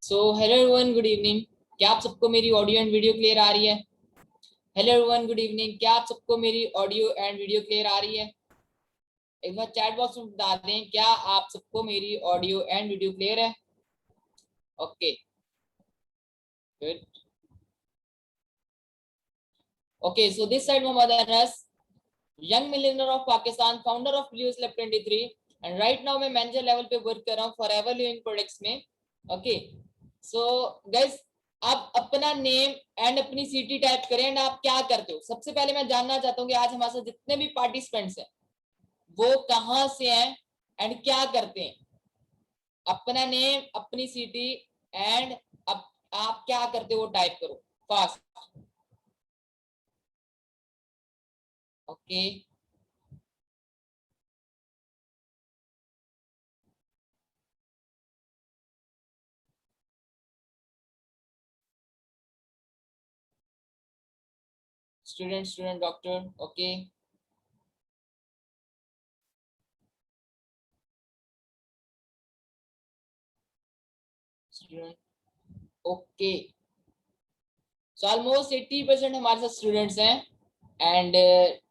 So hello everyone, good evening. क्या आप सबको मेरी ऑडियो एंड वीडियो क्लियर आ रही है? Hello everyone, good evening. क्या आप सबको मेरी ऑडियो एंड वीडियो क्लियर आ रही है? एक बार चैट बॉक्स में बता दें, क्या आप सबको मेरी ऑडियो एंड वीडियो क्लियर है? Okay, good. Okay, so this side Mohammad Anas, young millionaire of Pakistan, founder of blues lab 23, and right now मैं मैनेजर लेवल पे वर्क कर रहा हूँ फॉरएवर लिविंग प्रोडक्ट्स में। ओके, सो गाइस, आप अपना नेम एंड अपनी सिटी टाइप करें एंड आप क्या करते हो। सबसे पहले मैं जानना चाहता हूँ कि आज हमारे साथ जितने भी पार्टिसिपेंट्स हैं वो कहाँ से हैं एंड क्या करते हैं। अपना नेम, अपनी सिटी एंड आप क्या करते हो वो टाइप करो fast. Okay, student, student, doctor. Okay, student. Okay, so almost 80% हमारे साथ स्टूडेंट्स हैं एंड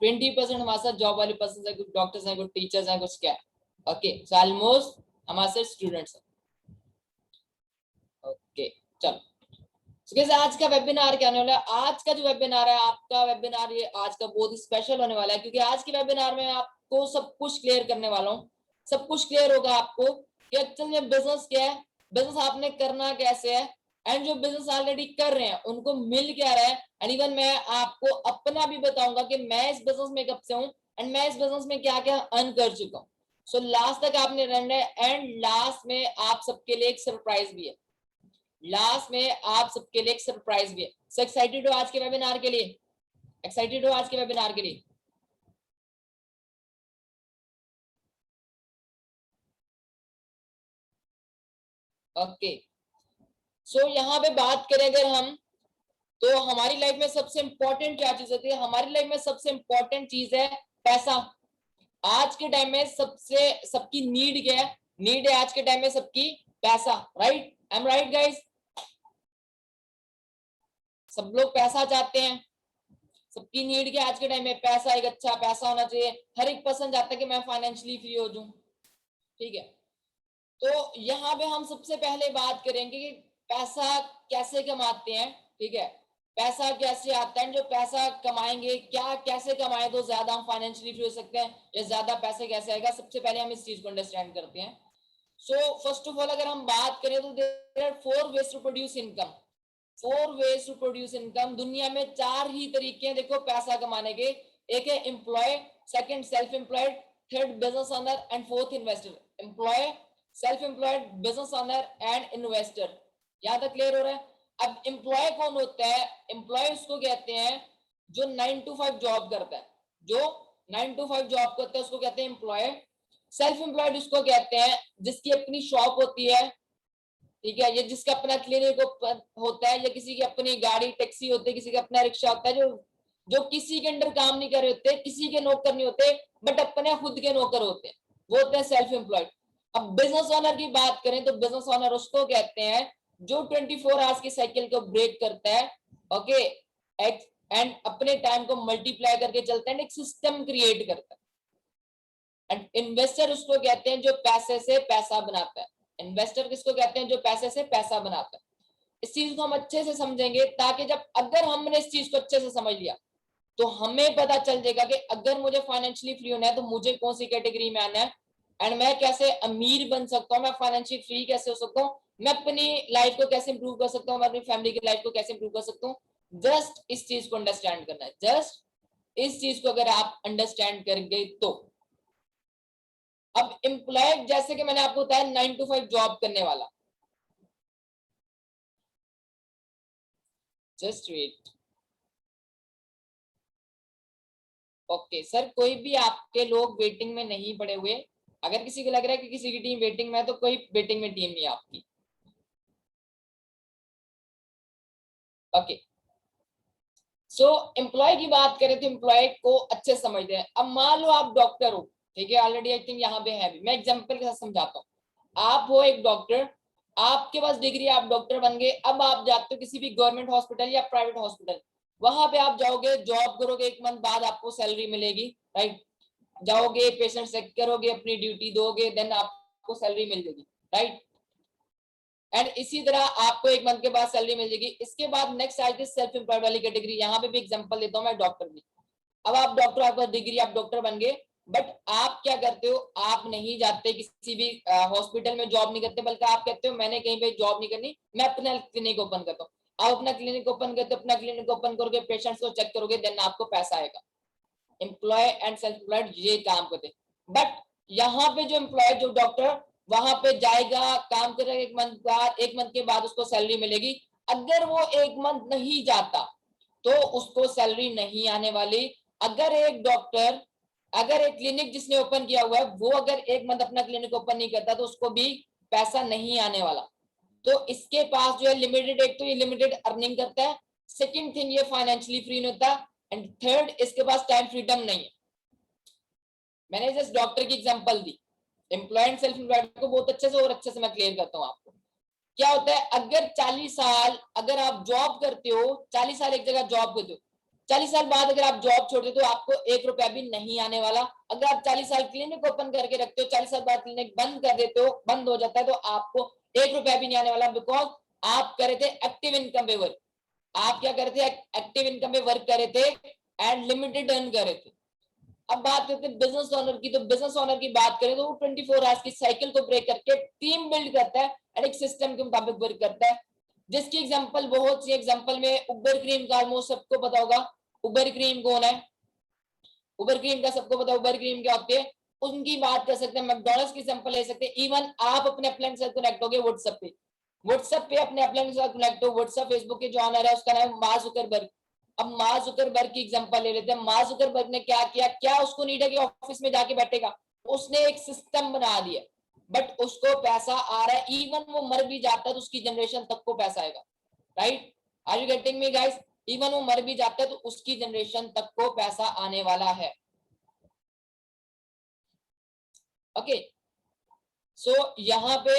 20% हमारे साथ जॉब वाले पर्सन है, कुछ डॉक्टर्स हैं, कुछ टीचर्स हैं, कुछ क्या। ओके, सो ऑलमोस्ट हमारे साथ स्टूडेंट्स हैं। ओके, चलो। So, कैसे आज का वेबिनार क्या होने वाला है? आज का जो वेबिनार है, आपका वेबिनार ये आज का बहुत ही स्पेशल होने वाला है, क्योंकि आज के वेबिनार में आपको सब कुछ क्लियर करने वाला हूँ। सब कुछ क्लियर होगा आपको कि एक्चुअल में बिजनेस क्या है, बिजनेस आपने करना कैसे है, एंड जो बिजनेस ऑलरेडी कर रहे हैं उनको मिल क्या रहा है। एंड इवन मैं आपको अपना भी बताऊंगा कि मैं इस बिजनेस में कब से हूँ एंड मैं इस बिजनेस में क्या क्या अर्न कर चुका हूँ। सो लास्ट तक आपने रहना है एंड लास्ट में आप सबके लिए एक सरप्राइज भी है। लास्ट में आप सबके लिए एक सरप्राइज भी है। सो एक्साइटेड हो आज के वेबिनार के लिए? एक्साइटेड हो आज के वेबिनार के लिए? ओके, सो यहाँ पे बात करें अगर हम, तो हमारी लाइफ में सबसे इंपॉर्टेंट क्या चीज होती है? हमारी लाइफ में सबसे इंपॉर्टेंट चीज है पैसा। आज के टाइम में सबसे सबकी नीड क्या है? नीड है आज के टाइम में सबकी पैसा। Right, I am right guys? सब लोग पैसा चाहते हैं। सबकी नीड क्या आज के टाइम में? पैसा। एक अच्छा पैसा होना चाहिए। हर एक पर्सन चाहता है कि मैं फाइनेंशियली फ्री हो जाऊं। ठीक है, तो यहाँ पे हम सबसे पहले बात करेंगे कि पैसा कैसे कमाते हैं। ठीक है, पैसा कैसे आता है, जो पैसा कमाएंगे क्या, कैसे कमाए तो ज्यादा हम फाइनेंशियली फ्री हो सकते हैं, या ज्यादा पैसे कैसे आएगा। सबसे पहले हम इस चीज को अंडरस्टैंड करते हैं। सो फर्स्ट ऑफ ऑल अगर हम बात करें तो there are 4 ways to produce income. 4 ways to produce income. दुनिया में 4 ही तरीके हैं देखो पैसा कमाने के। एक है employ, second self employed, third business owner and fourth investor. Employ, self employed, business owner and investor. यहां तक क्लियर हो रहा है? अब एम्प्लॉय कौन होता है? एम्प्लॉय उसको कहते हैं जो 9 to 5 जॉब करता है। जो 9 to 5 जॉब करता है उसको कहते हैं एम्प्लॉय। सेल्फ एम्प्लॉयड उसको कहते हैं जिसकी अपनी शॉप होती है। ठीक है, ये जिसका अपना क्लिनिक होता है, या किसी की अपनी गाड़ी टैक्सी होती है, किसी का अपना रिक्शा होता है, जो जो किसी के अंडर काम नहीं कर रहे होते, किसी के नौकर नहीं होते, बट अपने खुद के नौकर होते हैं, वो होते हैं सेल्फ एम्प्लॉयड। अब बिजनेस ओनर की बात करें तो बिजनेस ओनर उसको कहते हैं जो 24 आवर्स की साइकिल को ब्रेक करता है। ओके, एंड अपने टाइम को मल्टीप्लाई करके चलता है, एक सिस्टम क्रिएट करता है। एंड इन्वेस्टर उसको कहते हैं जो पैसे से पैसा बनाता है। इन्वेस्टर किसको कहते हैं? जो पैसे से पैसा बनाता है। इस चीज को हम अच्छे से समझेंगे, ताकि जब अगर हमने इस चीज को अच्छे से समझ लिया तो हमें पता चल जाएगा कि अगर मुझे फाइनेंशियली फ्री होना है तो मुझे कौन सी कैटेगरी में आना है, एंड मैं कैसे अमीर बन सकता हूँ, मैं फाइनेंशियली फ्री कैसे हो सकता हूँ, मैं अपनी लाइफ को कैसे इंप्रूव कर सकता हूँ, मैं अपनी फैमिली की लाइफ को कैसे इंप्रूव कर सकता हूँ। जस्ट इस चीज को अंडरस्टैंड करना है। जस्ट इस चीज को अगर आप अंडरस्टैंड कर गए तो। अब एम्प्लॉय, जैसे कि मैंने आपको बताया, 9 to 5 जॉब करने वाला। Just wait. ओके सर, कोई भी आपके लोग वेटिंग में नहीं पड़े हुए? अगर किसी को लग रहा है कि किसी की टीम वेटिंग में है, तो कोई वेटिंग में टीम नहीं है आपकी। ओके, सो एम्प्लॉय की बात करें तो एम्प्लॉय को अच्छे समझते हैं। अब मान लो आप डॉक्टर हो, ठीक है, ऑलरेडी आई थिंक यहाँ पे है भी, मैं एग्जांपल के साथ समझाता हूँ। आप हो एक डॉक्टर, आपके पास डिग्री, आप डॉक्टर बन गए, अब आप जाते हो किसी भी गवर्नमेंट हॉस्पिटल या प्राइवेट हॉस्पिटल, वहां पे आप जाओगे, जॉब करोगे, 1 मंथ बाद आपको सैलरी मिलेगी, राइट। जाओगे, पेशेंट चेक करोगे, अपनी ड्यूटी दोगे, देन आपको सैलरी मिल जाएगी, राइट। एंड इसी तरह आपको 1 मंथ के बाद सैलरी मिल जाएगी। इसके बाद नेक्स्ट आती है सेल्फ एम्प्लॉयड वाली कैटेगरी। यहाँ पे भी एग्जांपल देता हूँ मैं, डॉक्टर की। अब आप डॉक्टर, आपका डिग्री, आप डॉक्टर बन गए, बट आप क्या करते हो, आप नहीं जाते किसी भी हॉस्पिटल में जॉब नहीं करते, बल्कि आप कहते हो मैंने कहीं पे जॉब नहीं करनी, मैं अपना क्लिनिक ओपन करता हूँ। आप अपना क्लिनिक ओपन करते हो, अपना क्लिनिक ओपन करोगे, पेशेंट्स को चेक करोगे, देन आपको पैसा आएगा। एम्प्लॉय एंड सेल्फ एम्प्लॉयड ये काम करते, बट यहाँ पे जो एम्प्लॉय, जो डॉक्टर, वहां पे जाएगा, काम करेगा, 1 मंथ बाद, 1 मंथ के बाद उसको सैलरी मिलेगी। अगर वो 1 मंथ नहीं जाता तो उसको सैलरी नहीं आने वाली। अगर एक डॉक्टर, अगर एक क्लिनिक जिसने ओपन किया हुआ है, वो अगर 1 मंथ अपना क्लिनिक ओपन नहीं करता तो उसको भी पैसा नहीं आने वाला। तो इसके पास जो है लिमिटेड, एक तो ये लिमिटेड अर्निंग करता है, सेकंड थिंग ये फाइनेंशियली फ्री नहीं होता, एंड थर्ड इसके पास टाइम फ्रीडम नहीं है। मैंने जस्ट डॉक्टर की एग्जांपल दी, एम्प्लॉय एंड सेल्फ एम्प्लॉयड को बहुत अच्छे से और अच्छे से मैं क्लियर करता हूँ आपको। क्या होता है, अगर 40 साल अगर आप जॉब करते हो, 40 साल एक जगह जॉब करते हो, 40 साल बाद अगर आप जॉब छोड़ते हो तो आपको 1 रुपया भी नहीं आने वाला। अगर आप 40 साल क्लिनिक ओपन करके रखते हो, 40 साल बाद क्लिनिक बंद कर देते हो, बंद हो जाता है, तो आपको 1 रुपया भी नहीं आने वाला, बिकॉज आप कर रहे थे एक्टिव इनकम पे वर्क। आप क्या करते थे, एक्टिव इनकम पे वर्क कर रहे थे एंड लिमिटेड अर्न कर रहे थे। अब बात करते हैं बिजनेस ओनर की, तो बिजनेस ओनर की बात करें तो वो 24 आवर्स की साइकिल को ब्रेक करके टीम बिल्ड करता है और एक सिस्टम के मुताबिक वर्क करता है, जिसकी एग्जांपल बहुत सी एग्जांपल में उबर क्रीम का ऑलमोस्ट सबको पता होगा। उबर क्रीम कौन है, उबर क्रीम का सबको पता है, उबर क्रीम क्या होती है, उनकी बात कर सकते हैं। मैकडॉनल्ड्स की एग्जांपल ले सकते हैं। इवन आप अपने अपलाइन से कनेक्ट हो गए व्हाट्सएप पे, व्हाट्सएप पे अपने अपलाइन से कनेक्ट हो, व्हाट्सएप फेसबुक के जो ऑनर है उसका नाम है मार्क जुकरबर्ग। अब मार्क जुकरबर्ग की एग्जांपल ले लेते हैं। मार्क जुकरबर्ग ने क्या किया, क्या उसको नीड है कि ऑफिस में जाके बैठेगा, उसने एक सिस्टम बना दिया, बट उसको पैसा आ रहा है। इवन वो मर भी जाता है तो उसकी जनरेशन तक को पैसा आएगा, right. Are you getting me guys? Even वो मर भी जाता है तो उसकी जनरेशन तक को पैसा आने वाला है। ओके, सो यहाँ पे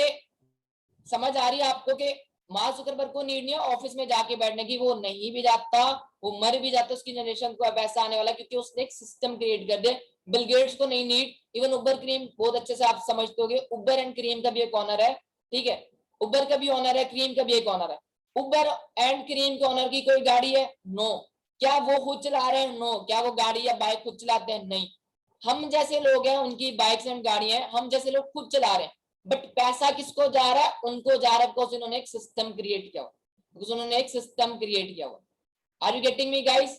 समझ आ रही है आपको कि मार्क जुकरबर्ग को नीड नहीं है ऑफिस में जाके बैठने की, वो नहीं भी जाता, वो मर भी जाता, उसकी जनरेशन को पैसा आने वाला, क्योंकि उसने एक सिस्टम क्रिएट कर दिया। बिल गेट्स को नहीं नीड। इवन उबर क्रीम बहुत अच्छे से आप समझते होगे, उबर एंड क्रीम का भी एक ऑनर है, ठीक है, उबर का भी ऑनर है, क्रीम का भी एक ऑनर है। उबर एंड क्रीम के ऑनर की कोई गाड़ी है? नो। क्या वो खुद चला रहे हैं? नो। क्या वो गाड़ी या बाइक खुद चलाते हैं? नहीं। हम जैसे लोग हैं उनकी बाइक्स एंड गाड़ियां हैं, हम जैसे लोग खुद चला रहे हैं, बट पैसा किसको जा रहा है? उनको जा रहा है, बिकॉज उन्होंने एक सिस्टम क्रिएट किया हुआ, बिकॉज उन्होंने एक सिस्टम क्रिएट किया हुआ। Are you getting me guys?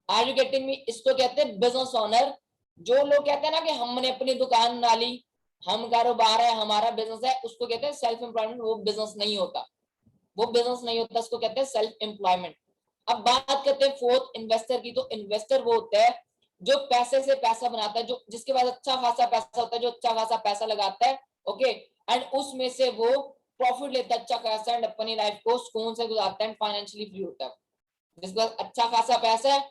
Are you getting me? इसको कहते हैं बिजनेस ओनर। जो लोग कहते हैं ना कि हमने अपनी दुकान डाली, हम कारोबार है, हमारा बिजनेस है, उसको कहते हैं सेल्फ एम्प्लॉयमेंट। वो बिजनेस नहीं होता, वो बिजनेस नहीं होता, उसको कहते हैं सेल्फ एम्प्लॉयमेंट। अब बात करते हैं फोर्थ, इन्वेस्टर की। तो इन्वेस्टर वो होता है जो पैसे से पैसा बनाता है, जो जिसके पास अच्छा खासा पैसा होता है, जो अच्छा खासा पैसा लगाता है, ओके, एंड उसमें से वो प्रॉफिट लेता है अच्छा खासा, एंड अपनी लाइफ को सुकून से गुजारता है, फाइनेंशियली फ्री होता है। जिसके पास अच्छा खासा पैसा है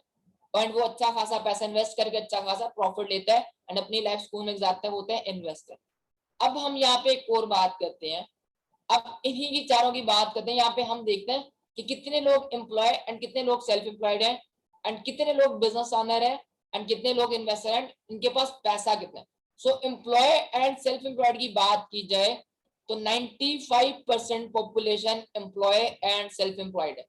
एंड वो अच्छा खासा पैसा इन्वेस्ट करके अच्छा खासा प्रॉफिट लेता है एंड अपनी लाइफ सुकून में गुजारता है, वो होता है इन्वेस्टर। अब हम यहाँ पे एक और बात करते हैं, अब इन्हीं की चारों की बात करते हैं। यहाँ पे हम देखते हैं कि कितने लोग एम्प्लॉय एंड कितने लोग सेल्फ एम्प्लॉयड हैं, एंड कितने लोग बिजनेस ओनर हैं, एंड कितने लोग इन्वेस्टर हैं, इनके पास पैसा कितना है। So employ and self employed की बात की जाए तो 95% population employ and self employed है।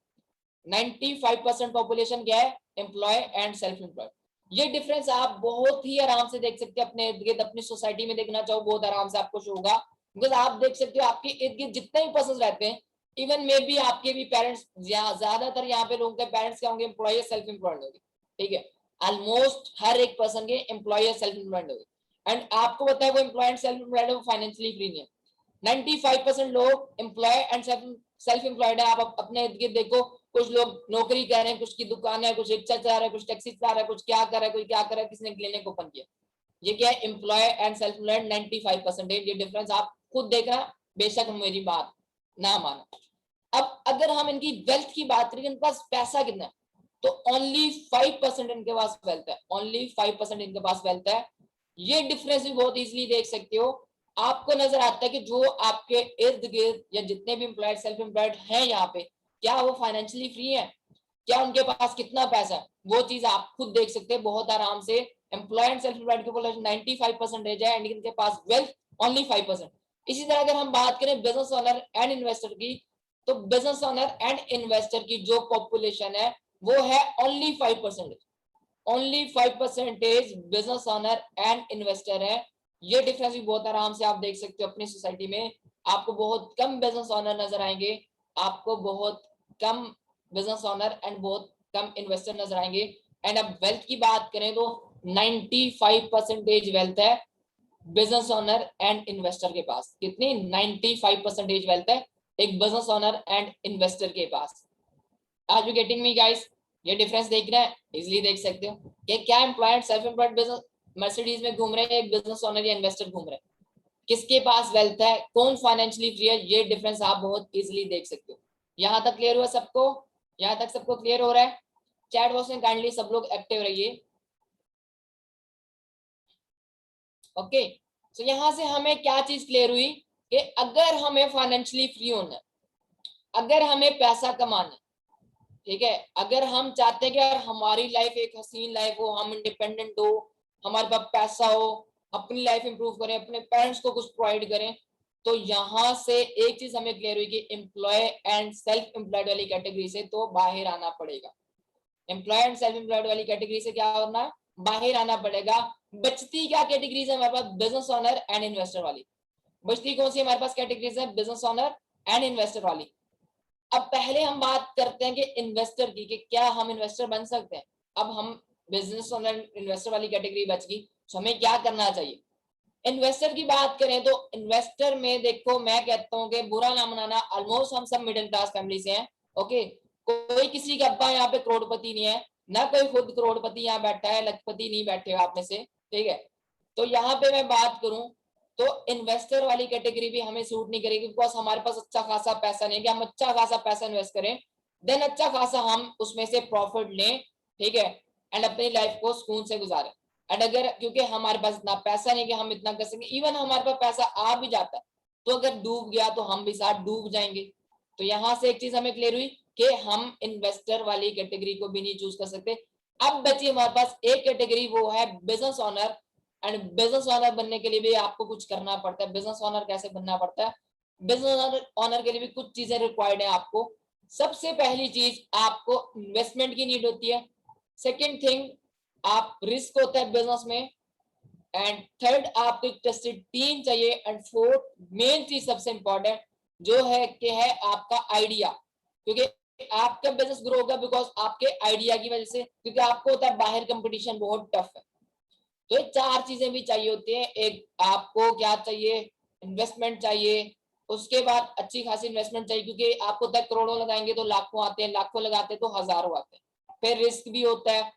95% पॉपुलेशन क्या है? Employ and self employed. ये डिफरेंस आप बहुत ही आराम से देख सकते हैं, अपने इर्द गिर्द अपनी सोसाइटी में देखना चाहो बहुत आराम से आपको शो होगा, बिकॉज आप देख सकते हो आपके इर्द गिर्द जितने भी पर्सन रहते हैं, इवन मे बी आपके भी पेरेंट्स, ज्यादातर यहाँ पे लोगों के पेरेंट्स क्या होंगे? एम्प्लॉय सेल्फ एम्प्लॉयड होंगे, ठीक है। ऑलमोस्ट हर एक पर्सन के एम्प्लॉय सेल्फ एम्प्लॉयड होंगे, एंड आपको पता है वो एम्प्लॉय एंड सेल्फ एम्प्लॉयड है, वो फाइनेंशियली फ्री नहीं है। 95% लोग एम्प्लॉय एंड सेल्फ एम्प्लॉयड है। आप अपने इर्द गिर्द देखो, कुछ लोग नौकरी कर रहे हैं, कुछ की दुकान है, कुछ रिक्शा चला रहा है, कुछ टैक्सी चला रहा है, कुछ क्या कर रहा है, कोई क्या कर रहा है, किसने क्लिनिक ओपन किया। ये क्या है? Employ and self employed 95%। ये डिफरेंस आप खुद देखना, बेशक मेरी बात ना मानो। अब अगर हम इनकी वेल्थ की बात करें, इनके पास पैसा कितना है, तो ओनली 5% इनके पास वेल्थ है, ओनली 5% इनके पास वेल्थ है। ये डिफरेंस भी बहुत इजीली देख सकते हो। आपको नजर आता है कि जो आपके इर्द गिर्द या जितने भी एम्प्लॉयड सेल्फ एम्प्लॉयड हैं यहाँ पे, क्या वो फाइनेंशियली फ्री है, क्या उनके पास कितना पैसा है, वो चीज आप खुद देख सकते हैं बहुत आराम से। एम्प्लॉयड एंड सेल्फ एम्प्लॉयड के पॉपुलेशन 95% है एंड इनके पास वेल्थ ओनली 5%। इसी तरह अगर हम बात करें बिजनेस ओनर एंड इन्वेस्टर की, तो बिजनेस ओनर एंड इन्वेस्टर की जो पॉपुलेशन है वो है only 5%। Only 5% business owner and investor है। ये डिफरेंस भी बहुत आराम से आप देख सकते हो अपनी सोसाइटी में। आपको बहुत कम बिजनेस ओनर नजर आएंगे, आपको बहुत कम बिजनेस ओनर एंड बहुत कम इन्वेस्टर नजर आएंगे। एंड अब वेल्थ की बात करें तो 95% वेल्थ है बिजनेस ओनर एंड इन्वेस्टर के पास। कितनी? 95% वेल्थ है एक बिजनेस ओनर एंड इन्वेस्टर के पास। Are you getting me guys? ये डिफरेंस देख रहे हैं, इजिली देख सकते हो कि क्या employed self employed business Mercedes में घूम रहे हैं, एक बिजनेस ओनर या इन्वेस्टर घूम रहे हैं, किसके पास वेल्थ है, कौन फाइनेंशियली फ्री है, ये डिफरेंस आप बहुत इजिली देख सकते हो। यहां तक क्लियर हुआ सबको? यहां तक सबको क्लियर हो रहा है? चैट बॉक्स में काइंडली सब लोग एक्टिव रहिए। ओके, तो यहां से हमें क्या चीज क्लियर हुई कि अगर हमें फाइनेंशियली फ्री होना है, अगर हमें पैसा कमाना है, ठीक है, अगर हम चाहते हैं कि यार हमारी लाइफ एक हसीन लाइफ हो, हम इंडिपेंडेंट हो, हमारे पास पैसा हो, अपनी लाइफ इंप्रूव करें, अपने पेरेंट्स को कुछ प्रोवाइड करें, तो यहां से एक चीज हमें क्लियर हुई कि एम्प्लॉय एंड सेल्फ एम्प्लॉयड वाली कैटेगरी से तो बाहर आना पड़ेगा। एम्प्लॉय एंड सेल्फ एम्प्लॉयड वाली कैटेगरी से क्या होना? बाहर आना पड़ेगा। बचती क्या कैटेगरीज है हमारे पास? बिजनेस ओनर एंड इन्वेस्टर वाली। बचती कौन सी हमारे पास कैटेगरीज है? बिजनेस ओनर एंड इन्वेस्टर वाली। अब पहले हम बात करते हैं कि इन्वेस्टर की, कि क्या हम इन्वेस्टर बन सकते हैं। अब हम बिजनेस ओनर इन्वेस्टर वाली कैटेगरी बच गई, तो हमें क्या करना चाहिए? इन्वेस्टर की बात करें तो इन्वेस्टर में देखो, मैं कहता हूं कि बुरा ना मनाना, ऑलमोस्ट हम सब मिडिल क्लास फैमिली से हैं। ओके, कोई किसी का अब्बा यहाँ पे करोड़पति नहीं है, ना कोई खुद करोड़पति यहाँ बैठा है, लखपति नहीं बैठे हो आप में से, ठीक है। तो यहाँ पे मैं बात करूं तो इन्वेस्टर वाली कैटेगरी भी हमें सूट नहीं करेगी, बिकॉज हमारे पास अच्छा खासा पैसा नहीं है कि हम अच्छा खासा पैसा इन्वेस्ट करें, देन अच्छा खासा हम उसमें से प्रॉफिट लें, ठीक है, एंड अपनी लाइफ को सुकून से गुजारें। एंड अगर क्योंकि हमारे पास इतना पैसा नहीं कि हम इतना कर सकें, इवन हमारे पास पैसा आ भी जाता है तो अगर डूब गया तो हम भी साथ डूब जाएंगे। तो यहाँ से एक चीज हमें क्लियर हुई कि हम इन्वेस्टर वाली कैटेगरी को भी नहीं चूज कर सकते। अब बची हमारे पास एक कैटेगरी, वो है business owner. And business owner बनने के लिए भी आपको कुछ करना पड़ता है। बिजनेस ओनर कैसे बनना पड़ता है? बिजनेस ओनर के लिए भी कुछ चीजें रिक्वायर्ड है आपको। सबसे पहली चीज, आपको इन्वेस्टमेंट की नीड होती है। सेकेंड थिंग, आप रिस्क होता है बिजनेस में। एंड थर्ड, आपको एक ट्रस्टेड टीम चाहिए। एंड फोर्थ मेन चीज सबसे इंपॉर्टेंट जो है कि है आपका आइडिया, क्योंकि आपका बिजनेस ग्रो होगा बिकॉज आपके आइडिया की वजह से, क्योंकि आपको होता है बाहर कंपटीशन बहुत टफ है। तो ये चार चीजें भी चाहिए होती हैं। एक, आपको क्या चाहिए? इन्वेस्टमेंट चाहिए। उसके बाद अच्छी खासी इन्वेस्टमेंट चाहिए, क्योंकि आपको तक करोड़ों लगाएंगे तो लाखों आते हैं, लाखों लगाते हैं तो हजारों आते हैं। फिर रिस्क भी होता है।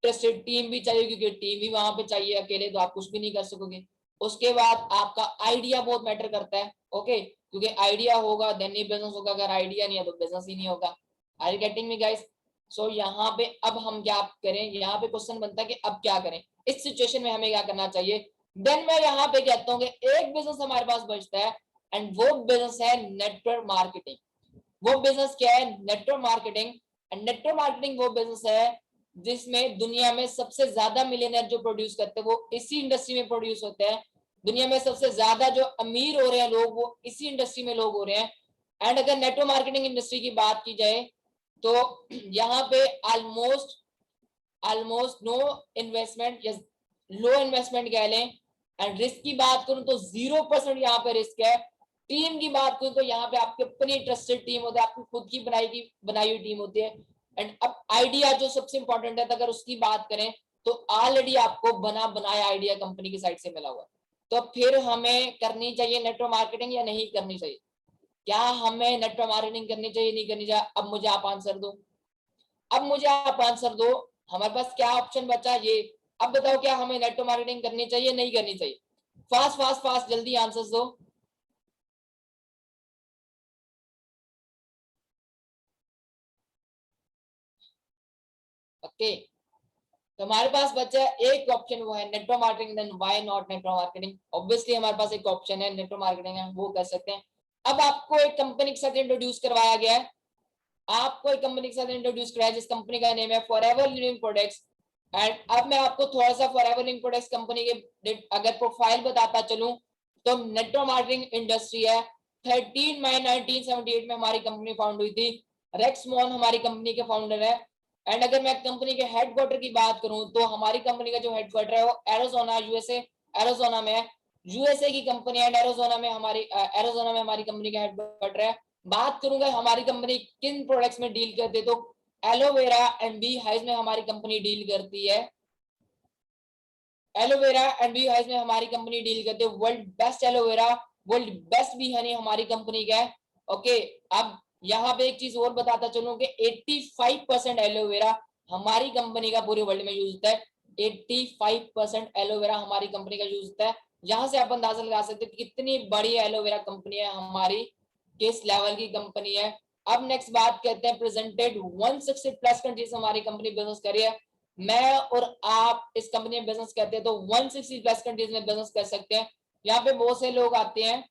ट्रस्टेड टीम भी चाहिए, क्योंकि टीम भी वहां पे चाहिए, अकेले तो आप कुछ भी नहीं कर सकोगे। उसके बाद आपका आइडिया बहुत मैटर करता है। ओके, क्योंकि आइडिया होगा देन ही बिजनेस होगा, अगर आइडिया नहीं है तो बिजनेस ही नहीं होगा। Are you getting me guys? So यहाँ पे अब हम क्या करें? यहाँ पे क्वेश्चन बनता है कि अब क्या करें इस सिचुएशन में, हमें क्या करना चाहिए? देन मैं यहाँ पे कहता हूँ कि एक बिजनेस हमारे पास बचता है एंड वो बिजनेस है नेटवर्क मार्केटिंग। वो बिजनेस क्या है? Network marketing. And network marketing वो बिजनेस है जिसमें दुनिया में सबसे ज्यादा मिलियनर जो प्रोड्यूस करते हैं वो इसी इंडस्ट्री में प्रोड्यूस होते हैं। दुनिया में सबसे ज्यादा जो अमीर हो रहे हैं लोग वो इसी इंडस्ट्री में लोग हो रहे हैं। एंड अगर नेटवर्क मार्केटिंग इंडस्ट्री की बात की जाए तो यहाँ पे ऑलमोस्ट ऑलमोस्ट नो इन्वेस्टमेंट या लो इन्वेस्टमेंट कह लें। एंड रिस्क की बात करूं तो 0% यहाँ पे रिस्क है। टीम की बात करूं तो यहाँ पे आपकी अपनी ट्रस्टेड टीम होती है, आपकी खुद की बनाई हुई टीम होती है। एंड अब आइडिया जो सबसे इंपॉर्टेंट है, तो अगर उसकी बात करें तो ऑलरेडी आपको बना बनाया आइडिया कंपनी की साइड से मिला हुआ है। तो फिर हमें करनी चाहिए नेटवर्क मार्केटिंग या नहीं करनी चाहिए? क्या हमें नेटवर्क मार्केटिंग करनी चाहिए, नहीं करनी चाहिए? अब मुझे आप आंसर दो। अब मुझे आप आंसर दो। हमारे पास क्या ऑप्शन बचा ये? अब बताओ, क्या हमें नेटवर्क मार्केटिंग करनी चाहिए, नहीं करनी चाहिए? फास्ट फास्ट फास्ट जल्दी आंसर्स दो। ओके, तो हमारे पास बचा एक ऑप्शन, वो है network marketing. Then why not network marketing? Obviously हमारे पास एक ऑप्शन है नेटवर्क मार्केटिंग है, वो कर सकते हैं। अब आपको एक कंपनी के साथ इंट्रोड्यूस करवाया गया है, आपको एक कंपनी के साथ इंट्रोड्यूस कराया जिस कंपनी का नेम है फॉरएवर लिविंग प्रोडक्ट्स। एंड अब मैं आपको थोड़ा सा फॉरएवर लिविंग प्रोडक्ट्स कंपनी के अगर प्रोफाइल बताता चलूं तो नेटवर्क मार्केटिंग इंडस्ट्री है। 13 मई 1978 में हमारी कंपनी फाउंड हुई थी। रेक्स मॉन हमारी कंपनी के फाउंडर है। एंड अगर मैं कंपनी के हेडक्वार्टर की बात करूं तो हमारी कंपनी का जो हेडक्वार्टर है वो एरिजोना यूएसए, एरिजोना में है। यूएसए की कंपनी है, एरिजोना में हमारी कंपनी का हेडक्वार्टर है। बात करूंगा हमारी कंपनी किन प्रोडक्ट्स में डील करती है, तो एलोवेरा एंड बी हाइव में हमारी कंपनी डील करती है। एलोवेरा एंड बी हाइव में हमारी कंपनी डील करती है। World best aloe vera, world best B Honey हमारी कंपनी का है। ओके, अब यहाँ पे एक चीज और बताता चलूं कि 85% एलोवेरा हमारी कंपनी का पूरे वर्ल्ड में यूज होता है। 85% एलोवेरा हमारी कंपनी का यूज होता है। यहाँ से आप अंदाजा लगा सकते हो कितनी बड़ी एलोवेरा कंपनी है हमारी, किस लेवल की कंपनी है। अब नेक्स्ट बात करते हैं प्रेजेंटेड 160 प्लस कंट्रीज हमारी कंपनी बिजनेस कर रही है। मैं और आप इस कंपनी में बिजनेस करते हैं तो 160 प्लस कंट्रीज में बिजनेस कर सकते हैं। यहाँ पे बहुत से लोग आते हैं,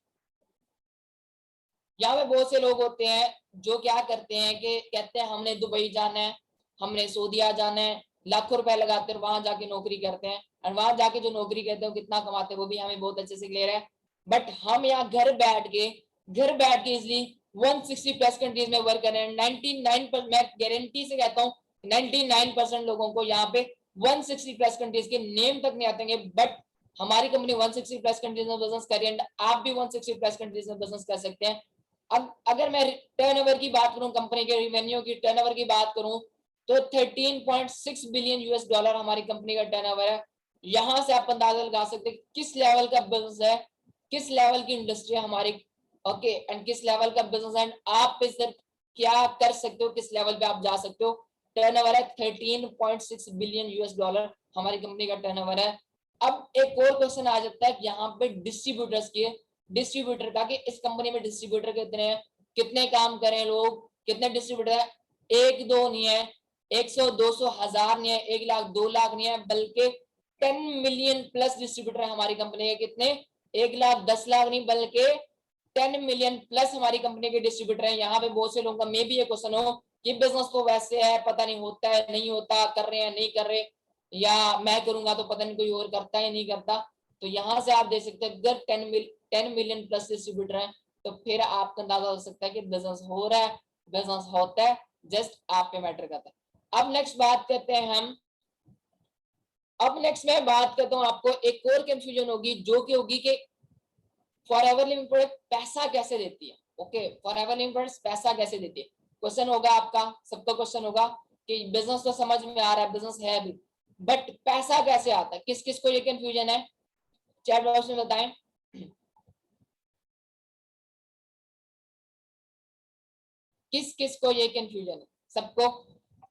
यहाँ पे बहुत से लोग होते हैं जो क्या करते हैं कि कहते हैं हमने दुबई जाना है, हमने सऊदीया जाना है, लाखों रुपए लगाते हैं, वहां जाके नौकरी करते हैं और वहां जाके जो नौकरी करते हैं कितना कमाते हैं वो भी हमें बहुत अच्छे से क्लियर है। बट हम यहाँ घर बैठ के इजिली 160 प्लस कंट्रीज में वर्क कर रहे हैं। 99% मैं गारंटी से कहता हूँ 99% लोगों को यहाँ पे 160 प्लस कंट्रीज के नेम तक नहीं आते, बट हमारी कंपनी 160 प्लस कंट्रीज में बिजनेस कर रही है। आप भी 160 प्लस कंट्रीज में बिजनेस कर सकते हैं। अब अगर मैं टर्नओवर की बात करूं, कंपनी के रेवेन्यू की टर्नओवर की बात करूं तो 13.6 बिलियन यूएस डॉलर हमारी कंपनी का टर्नओवर है। यहां से आप अंदाजा लगा सकते हैं किस लेवल का बिजनेस है, किस लेवल की इंडस्ट्री है हमारी। ओके, एंड किस लेवल का बिजनेस है, आप इस क्या कर सकते हो, किस लेवल पे आप जा सकते हो। टर्नओवर है 13.6 बिलियन यूएस डॉलर हमारी कंपनी का टर्नओवर है। अब एक और क्वेश्चन आ जाता है यहाँ पे डिस्ट्रीब्यूटर्स के, डिस्ट्रीब्यूटर का, कि इस कंपनी में डिस्ट्रीब्यूटर कितने हैं, कितने काम करें लोग, कितने डिस्ट्रीब्यूटर है। एक दो नहीं है, 100 200 हजार नहीं है, 1 लाख 2 लाख नहीं है, बल्कि 10 मिलियन प्लस डिस्ट्रीब्यूटर है हमारी कंपनी के। कितने? 1 लाख 10 लाख नहीं, बल्कि 10 मिलियन प्लस हमारी कंपनी के डिस्ट्रीब्यूटर है। यहाँ पे बहुत से लोगों का मे भी ये क्वेश्चन हो कि बिजनेस तो वैसे है, पता नहीं होता है नहीं होता, कर रहे हैं नहीं कर रहे, या मैं करूंगा तो पता नहीं कोई और करता है नहीं करता। तो यहाँ से आप देख सकते हैं अगर 10 मिलियन प्लस डिस्ट्रीब्यूटर है तो फिर आपका अंदाजा हो सकता है कि बिजनेस हो रहा है, बिजनेस होता है, जस्ट आप पे मैटर करता है। अब नेक्स्ट बात करते हैं हम, अब नेक्स्ट मैं बात करता हूँ, आपको एक और कंफ्यूजन होगी जो कि होगी कि फॉरएवर लिविंग प्रोडक्ट पैसा कैसे देती है। ओके, फॉरएवर लिविंग प्रोडक्ट्स पैसा कैसे देती है, क्वेश्चन होगा आपका, सबका क्वेश्चन होगा कि बिजनेस तो समझ में आ रहा है, बिजनेस है भी, बट पैसा कैसे आता है, किस किस को ये कंफ्यूजन है, चैट बॉक्स में बताएं। किस किस को ये कंफ्यूजन है, सबको।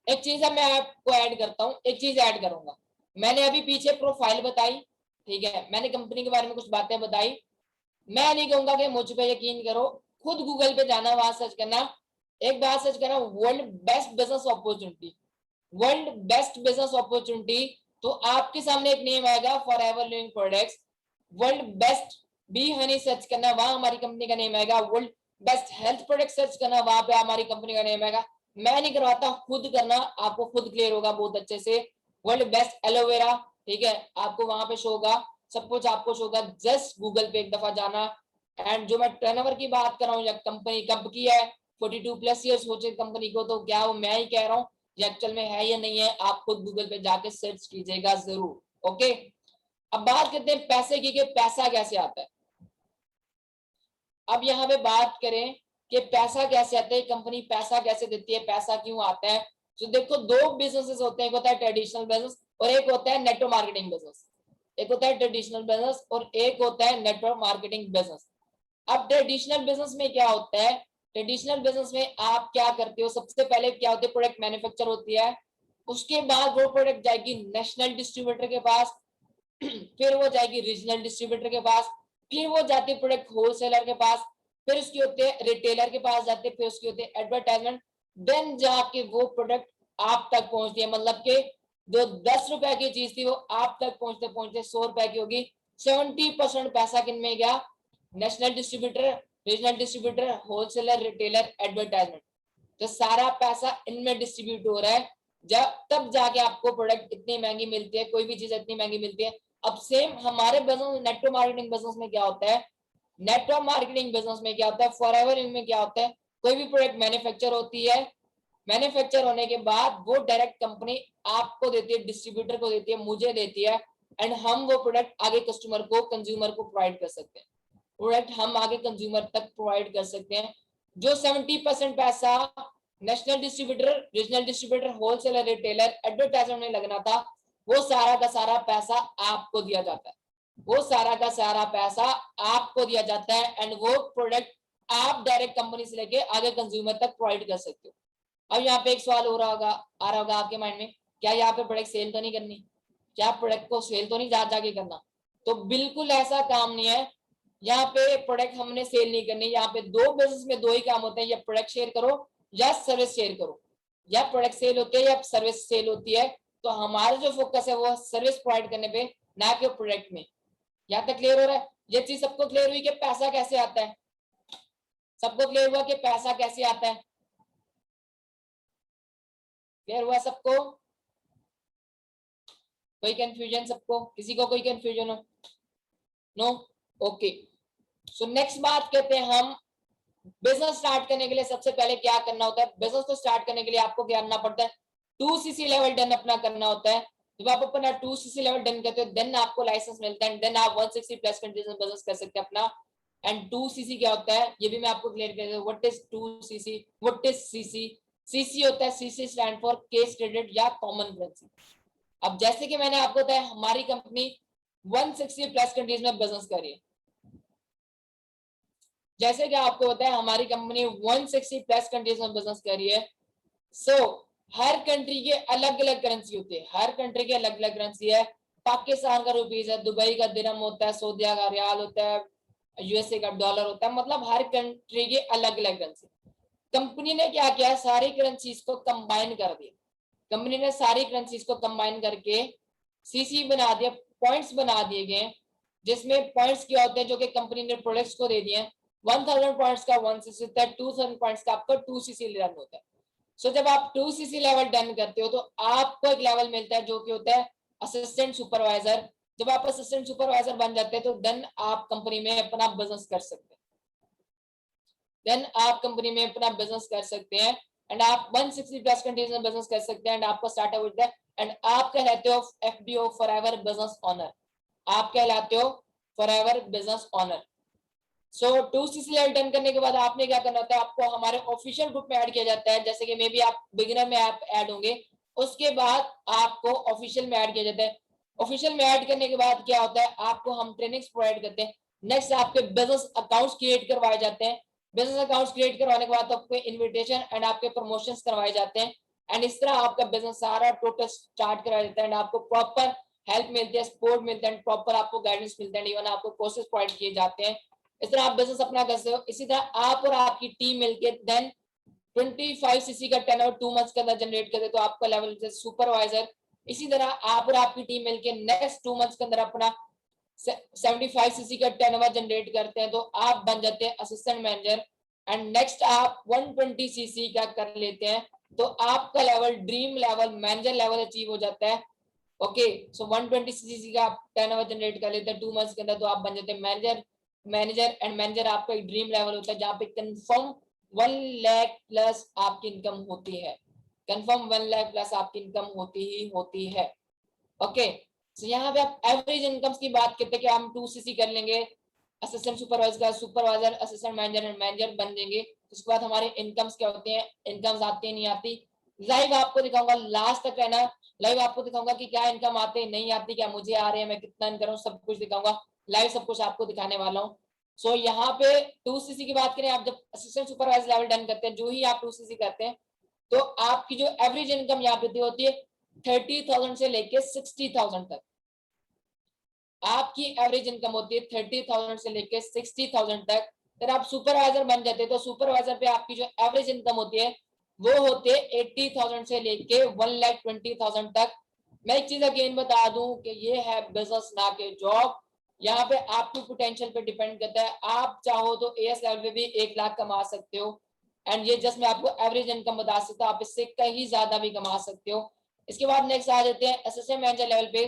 एक चीज है, मैं आपको ऐड करता हूँ, एक चीज ऐड करूंगा। मैंने अभी पीछे प्रोफाइल बताई, ठीक है, मैंने कंपनी के बारे में कुछ बातें बताई। मैं नहीं कहूंगा कि मुझ पे यकीन करो, खुद गूगल पे जाना, वहां सर्च करना, एक बार सर्च करना world best business opportunity, world best business opportunity, तो आपके सामने एक नेम आएगा forever Living products. World best B Honey search करना, वहां हमारी कंपनी का नेम आएगा। World best health product search करना, वहां पे हमारी कंपनी का नेम आएगा। मैं नहीं करवाता, खुद करना, आपको खुद क्लियर होगा बहुत अच्छे से। वर्ल्ड बेस्ट एलोवेरा, ठीक है, आपको वहां पे शो होगा, सब कुछ आपको शो होगा, जस्ट गूगल पे एक दफा जाना। एंड जो मैं टर्नओवर की बात कर रहा हूँ, या कंपनी कब की है, 42 प्लस ईयर्स हो चुके कंपनी को, तो क्या वो मैं ही कह रहा हूँ, ये एक्चुअल में है या नहीं है, आप खुद गूगल पे जाके सर्च कीजिएगा जरूर। ओके, अब बात करते हैं पैसे की, कि पैसा कैसे आता है। अब यहाँ पे बात करें कि पैसा कैसे आता है, कंपनी पैसा कैसे देती है, पैसा क्यों आता है। तो देखो, दो बिजनेसेस होते हैं, एक होता है ट्रेडिशनल बिजनेस और एक होता है नेटवर्क मार्केटिंग बिजनेस। एक होता है ट्रेडिशनल बिजनेस और एक होता है नेटवर्क मार्केटिंग बिजनेस। अब ट्रेडिशनल बिजनेस में क्या होता है, ट्रेडिशनल बिजनेस में आप क्या करते हो, सबसे पहले क्या होती है, प्रोडक्ट मैन्युफैक्चर होती है, उसके बाद वो प्रोडक्ट जाएगी नेशनल डिस्ट्रीब्यूटर के पास, फिर वो जाएगी रीजनल डिस्ट्रीब्यूटर के पास, फिर वो जाती है प्रोडक्ट होलसेलर के पास, फिर उसके होते हैं रिटेलर के पास जाते हैं, फिर उसके होते हैं एडवर्टाइजमेंट, देन जाके वो प्रोडक्ट आप तक पहुंचती है। मतलब कि जो 10 रुपए की चीज थी वो आप तक पहुंचते पहुंचते 100 रुपए की होगी। 70% पैसा किन में गया? National distributor, regional distributor, wholesaler, retailer, advertisement. तो सारा पैसा इनमें डिस्ट्रीब्यूट हो रहा है, जब तब जाके आपको प्रोडक्ट इतनी महंगी मिलती है, कोई भी चीज इतनी महंगी मिलती है। अब सेम हमारे बिजनेस, नेटवर्क मार्केटिंग बिजनेस में क्या होता है? नेटवर्क मार्केटिंग बिजनेस में क्या होता है? फॉरएवर में क्या होता है? कोई भी प्रोडक्ट मैन्युफैक्चर होती है, मैन्युफैक्चर होने के बाद वो डायरेक्ट कंपनी आपको देती है, डिस्ट्रीब्यूटर को देती है, मुझे देती है, एंड हम वो प्रोडक्ट आगे कस्टमर को, कंज्यूमर को प्रोवाइड कर सकते हैं। प्रोडक्ट हम आगे कंज्यूमर तक प्रोवाइड कर सकते हैं। जो 70% पैसा national distributor, regional distributor, wholesaler, retailer, advertisement में लगना था, वो सारा का सारा पैसा आपको दिया जाता है। वो सारा का सारा पैसा आपको दिया जाता है, एंड वो प्रोडक्ट आप डायरेक्ट कंपनी से लेके आगे कंज्यूमर तक प्रोवाइड कर सकते हो। अब यहाँ पे एक सवाल हो रहा होगा, आ रहा होगा आपके माइंड में, क्या यहाँ पे प्रोडक्ट सेल तो नहीं करनी? क्या प्रोडक्ट को सेल तो नहीं जा जाके करना? तो बिल्कुल ऐसा काम नहीं है। यहाँ पे प्रोडक्ट हमने सेल नहीं करनी। यहाँ पे दो बिजनेस में दो ही काम होते हैं, या प्रोडक्ट शेयर करो या सर्विस शेयर करो। या प्रोडक्ट सेल होती है या सर्विस सेल होती है। तो हमारा जो फोकस है वो सर्विस प्रोवाइड करने पे, ना कि प्रोडक्ट में। यहाँ तक क्लियर हो रहा है? ये चीज सबको क्लियर हुई कि पैसा कैसे आता है? सबको क्लियर हुआ कि पैसा कैसे आता है? क्लियर हुआ सबको? कोई कंफ्यूजन सबको? किसी को कोई कंफ्यूजन हो? नो? ओके। सो नेक्स्ट बात कहते हैं हम, बिजनेस स्टार्ट करने के लिए सबसे पहले क्या करना होता है? बिजनेस को स्टार्ट करने के लिए आपको क्या करना पड़ता है? 2cc लेवल डन अपना करना होता है। जब आप अपना 2cc लेवल डन करते हो, देन आपको लाइसेंस मिलता है, देन आप 160 प्लस कंट्रीज में बिजनेस कर सकते हैं अपना। एंड 2cc क्या होता है ये भी मैं आपको क्लियर कर दूं। What is 2cc? What is CC? CC होता है, CC stand for case credit या कॉमन करेंसी। अब जैसे कि मैंने आपको बताया, हमारी कंपनी 160 प्लस कंट्रीज में बिजनेस कर रही है। जैसे कि आपको बताया, हमारी कंपनी 160 प्लस कंट्रीज में बिजनेस कर रही है। सो हर कंट्री के अलग अलग करेंसी होती है, हर कंट्री के अलग अलग करेंसी है। पाकिस्तान का रुपीज है, दुबई का दिरहम होता है, सऊदी का रियाल होता है, यूएसए का डॉलर होता है। मतलब हर कंट्री के अलग अलग करेंसी। कंपनी ने क्या किया? सारी करेंसीज को कंबाइन कर दिया। कंपनी ने सारी करेंसीज को कंबाइन करके सीसी बना दिया, पॉइंट्स बना दिए गए, जिसमें पॉइंट्स क्या होते हैं जो कि कंपनी ने प्रोडक्ट्स को दे दिए। 1000 पॉइंट्स का 1cc होता है, 2000 पॉइंट्स का आपका 2cc रन होता है। सो जब आप 2cc लेवल डन करते हो तो आपको एक लेवल मिलता है जो कि होता है असिस्टेंट सुपरवाइजर। जब आप असिस्टेंट सुपरवाइजर बन जाते हैं तो देन आप कंपनी में अपना बिजनेस कर सकते हैं। देन आप कंपनी में अपना बिजनेस कर सकते हैं, एंड आप 160 प्लस कंट्रीज में बिजनेस कर सकते हैं, एंड आपको स्टार्टअप होता है, एंड आप कहलाते हो एफबीओ, फॉरएवर बिजनेस ओनर। आप कहलाते हो फॉरएवर बिजनेस ओनर। सो 2cc लेवल डन करने के बाद आपने क्या करना होता है? आपको हमारे ऑफिशियल ग्रुप में ऐड किया जाता है। जैसे कि मे बी आप बिगिनर में आप ऐड होंगे, उसके बाद आपको ऑफिशियल में ऐड किया जाता है। ऑफिशियल में ऐड करने के बाद क्या होता है? आपको हम ट्रेनिंग्स प्रोवाइड करते हैं। नेक्स्ट आपके बिजनेस अकाउंट्स क्रिएट करवाए जाते हैं। बिजनेस अकाउंट्स क्रिएट करवाने के बाद आपको इन्विटेशन एंड आपके प्रमोशंस करवाए जाते हैं, एंड इस तरह आपका बिजनेस सारा टोटल स्टार्ट करवाया जाता है, एंड आपको प्रॉपर हेल्प मिलती है, सपोर्ट मिलता है, प्रॉपर आपको गाइडेंस मिलता है, इवन आपको कोर्सेज प्रोवाइड किए जाते हैं। इस तरह आप बिजनेस अपना कर सकते हो। इसी तरह आप और आपकी टीम मिलकर देन 25cc का टर्नओवर 2 मंथ्स के अंदर जनरेट करते तो आपका लेवल सुपरवाइजर। इसी तरह आप और आपकी टीम मिलकर नेक्स्ट 2 मंथ्स के अंदर अपना 75cc का टर्नओवर जनरेट करते हैं तो आप बन जाते हैं असिस्टेंट मैनेजर। एंड नेक्स्ट आप 120cc का कर लेते हैं तो आपका level dream level manager level achieve हो जाता है। ओके, सो 120cc का आप टर्नओवर जनरेट कर लेते हैं 2 मंथ्स के अंदर तो आप बन जाते हैं मैनेजर एंड मैनेजर आपका एक ड्रीम लेवल होता है जहां पे कंफर्म 1 लाख प्लस आपकी इनकम होती है। कंफर्म 1 लाख प्लस आपकी इनकम होती है। ओके, सो यहाँ पे आप एवरेज इनकम्स की बात करते हैं कि हम 2cc कर लेंगे, assistant supervisor, supervisor, assistant manager and manager बन जाएंगे। उसके बाद हमारे इनकम्स क्या होते हैं? इनकम्स आती है नहीं आती, लाइव आपको दिखाऊंगा, लास्ट तक रहना। लाइव आपको दिखाऊंगा कि क्या इनकम आते हैं, नहीं आती, क्या मुझे आ रहे हैं, मैं कितना इनकम, सब कुछ दिखाऊंगा लाइव, सब कुछ आपको दिखाने वाला हूँ। सो यहाँ पे 2cc की बात करें, आप जब असिस्टेंट सुपरवाइजर लेवल डन करते हैं, जो ही आप 2cc करते हैं तो आपकी जो एवरेज इनकम यहाँ पे होती है 30,000 से लेके 60,000 तक। आपकी एवरेज इनकम होती है 30,000 से लेके 60,000 तक। फिर आप सुपरवाइजर बन जाते हैं तो सुपरवाइजर पे आपकी जो एवरेज इनकम होती है वो होती है 80,000 से लेके 1,20,000 तक। मैं एक चीज अगेन बता दूं कि ये है बिजनेस ना के जॉब। यहाँ पे आपकी पोटेंशियल पे डिपेंड करता है। आप चाहो तो एएस लेवल पे भी 1 लाख कमा सकते हो, एंड ये जस्ट मैं आपको एवरेज इनकम बता सकता हूँ, आप इससे कहीं ज्यादा भी कमा सकते हो। इसके बाद नेक्स्ट आ जाते हैं असिस्टेंट मैनेजर लेवल पे।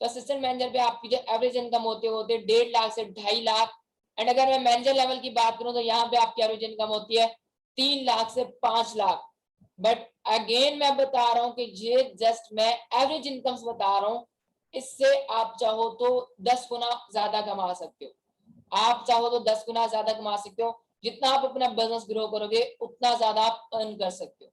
तो असिस्टेंट मैनेजर पे आपकी जो एवरेज इनकम होते होते 1.5 लाख से 2.5 लाख, एंड अगर मैं मैनेजर लेवल की बात करूं तो यहाँ पे आपकी एवरेज इनकम होती है 3 लाख से 5 लाख। बट अगेन मैं बता रहा हूँ कि ये जस्ट मैं एवरेज इनकम बता रहा हूँ, इससे आप चाहो तो 10 गुना ज्यादा कमा सकते हो। आप चाहो तो 10 गुना ज्यादा कमा सकते हो। जितना आप अपना बिजनेस ग्रो करोगे उतना ज्यादा आप अर्न कर सकते हो।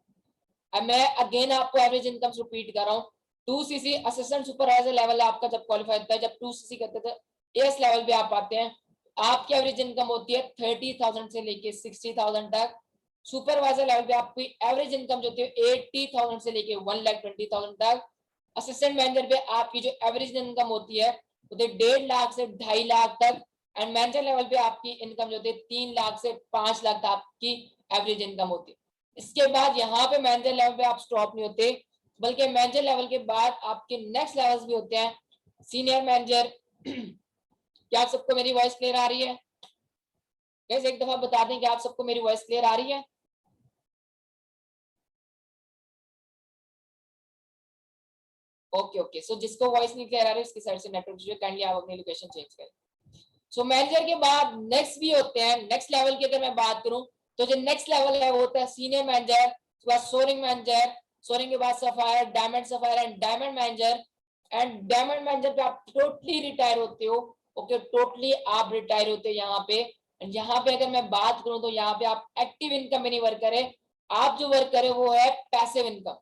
अब मैं अगेन आपको एवरेज इनकम रिपीट कर रहा हूँ। 2cc असिस्टेंट सुपरवाइजर लेवल आपका जब क्वालिफाई होता है, जब 2cc करते थे, एस लेवल पे आप आते हैं, आपकी एवरेज इनकम होती है 30,000 से लेके 60,000 तक। सुपरवाइजर लेवल पे आपकी एवरेज इनकम जो होती है 80,000 से लेके 1,20,000 तक। असिस्टेंट मैनेजर पे आपकी जो एवरेज इनकम होती है वो 1.5 लाख से 2.5 लाख तक, एंड मैनेजर लेवल पे आपकी इनकम जो होती है 3 लाख से 5 लाख तक आपकी एवरेज इनकम होती है। इसके बाद यहाँ पे मैनेजर लेवल पे आप स्टॉप नहीं होते, बल्कि मैनेजर लेवल के बाद आपके नेक्स्ट लेवल्स भी होते हैं, सीनियर मैनेजर। क्या आप सबको मेरी वॉइस क्लियर आ रही है? गाइस एक दफा बता दें कि आप सबको मेरी वॉइस क्लियर आ रही है? ओके ओके, सो जिसको वॉइस नहीं क्लियर आ रही है उसकी साइड से नेटवर्क इशू है, काइंडली आप अपनी लोकेशन चेंज करें। सो मैनेजर के बाद नेक्स्ट भी होते हैं। नेक्स्ट लेवल की अगर मैं बात करूं तो जो नेक्स्ट लेवल है वो होता है सीनियर मैनेजर, उसके बाद सोरिंग मैनेजर, सोरिंग के बाद sapphire, diamond sapphire and diamond manager. And diamond manager पे आप टोटली रिटायर होते हो। ओके, टोटली आप रिटायर होते हो यहाँ पे। यहाँ पे अगर मैं बात करूं तो यहाँ पे आप एक्टिव इनकम में नहीं वर्क करें, आप जो वर्क करें वो है पैसिव इनकम।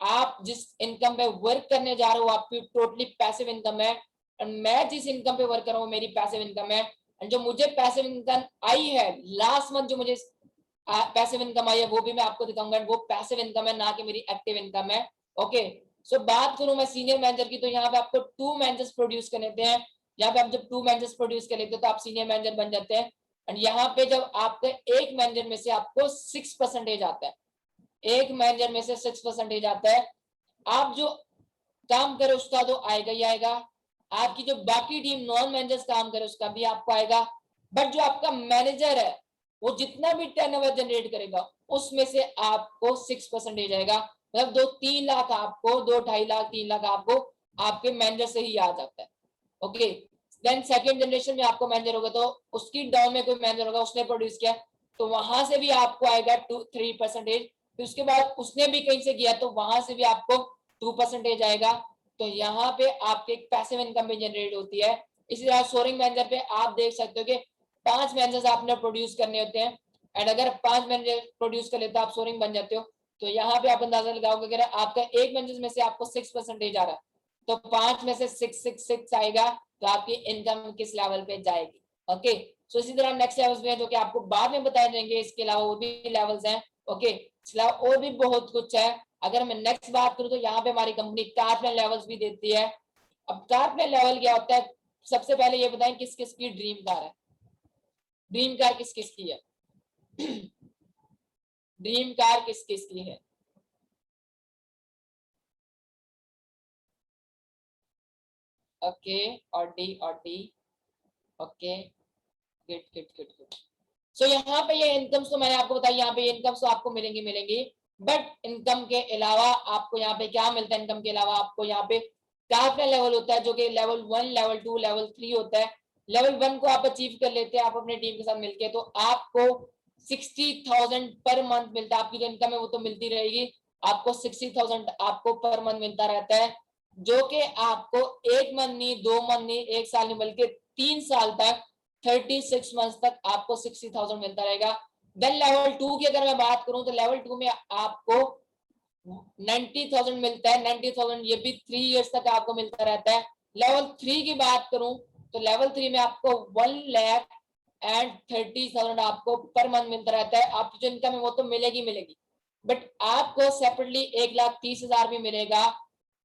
आप जिस इनकम पे वर्क करने जा रहे हो आपकी टोटली पैसिव इनकम है, और मैं जिस इनकम पे वर्क कर रहा हूँ मेरी पैसिव इनकम है। और जो मुझे पैसिव इनकम आई है लास्ट मंथ, जो मुझे पैसिव इनकम आई है वो भी मैं आपको दिखाऊंगा, वो पैसिव इनकम है ना कि मेरी एक्टिव इनकम है। ओके, सो बात करूं मैं सीनियर मैनेजर की तो यहाँ पे आपको 2 मैनेजर्स प्रोड्यूस करने देते हैं। यहाँ पे आप जब 2 मैनेजर्स प्रोड्यूस कर लेते हो तो आप सीनियर मैनेजर बन जाते हैं। और यहाँ पे जब आपके एक मैनेजर में से आपको 6% आता है, एक मैनेजर में से 6% आता है, आप जो काम करे उसका तो आएगा ही आएगा, आपकी जो बाकी टीम नॉन मैनेजर्स काम करे उसका भी आपको आएगा। बट जो आपका मैनेजर है वो जितना भी टर्नओवर जनरेट करेगा उसमें से आपको 6% आएगा। मतलब 2-3 लाख आपको, 2-2.5 लाख 3 लाख आपको आपके मैनेजर से ही आ जाता है। ओके, देन सेकेंड जनरेशन में आपको मैनेजर होगा तो उसकी डाउन में कोई मैनेजर होगा, उसने प्रोड्यूस किया तो वहां से भी आपको आएगा 2-3%। फिर उसके बाद उसने भी कहीं से किया तो वहां से भी आपको 2% आएगा। तो यहाँ पे आपके एक पैसिव इनकम भी जनरेट होती है। इसी तरह सोरिंग मैनेजर पे आप देख सकते हो कि 5 मैनेजर्स आपने प्रोड्यूस करने होते हैं, एंड अगर 5 मैनेजर प्रोड्यूस कर लेते हो आप सोरिंग बन जाते हो। तो यहाँ पे आप अंदाजा लगाओगे अगर आपका एक मैनेजर में से आपको 6% आ रहा है तो 5 में से 6 आएगा, तो आपकी इनकम किस लेवल पे जाएगी। ओके, सो इसी तरह नेक्स्ट लेवल्स भी है जो कि आपको बाद में बताए जाएंगे, इसके अलावा और भी लेवल्स हैं। ओके, इसके अलावा और भी बहुत कुछ है। अगर मैं नेक्स्ट बात करूं तो यहाँ पे हमारी कंपनी कार प्लान लेवल्स भी देती है। अब कार प्लान लेवल क्या होता है, सबसे पहले ये बताएं किस किस की ड्रीम कार है, ड्रीम कार किस किस की है? ड्रीम कार किस किस की है? Okay, Audi Audi, okay, good good good good. So यहाँ पे ये इनकम्स तो मैंने आपको बताया, यहाँ पे ये इनकम्स तो आपको मिलेंगी मिलेंगी। बट इनकम के अलावा आपको यहाँ पे क्या मिलता है? इनकम के अलावा आपको यहाँ पे कैपिटल लेवल होता है जो कि लेवल 1, लेवल 2, लेवल 3 होता है। लेवल 1 को आप अचीव कर लेते हैं आप अपनी टीम के साथ मिलके तो आपको 60,000 पर मंथ मिलता है। आपकी जो इनकम है वो तो मिलती रहेगी, आपको 60,000 आपको पर मंथ मिलता रहता है, जो कि आपको एक मंथ नहीं, 2 मंथ नहीं, एक साल नहीं, बल्कि 3 साल तक, 36 मंथ तक आपको 60,000 मिलता रहेगा। देन लेवल 2 की अगर मैं बात करूं तो लेवल 2 में आपको 90,000 मिलता है। 90,000 ये भी 3 इयर्स तक आपको मिलता रहता है। लेवल 3 की बात करूं तो लेवल 3 में आपको 1,30,000 आपको पर मंथ मिलता रहता है। आपकी जो इनकम है वो तो मिलेगी मिलेगी, बट आपको सेपरेटली 1,30,000 भी मिलेगा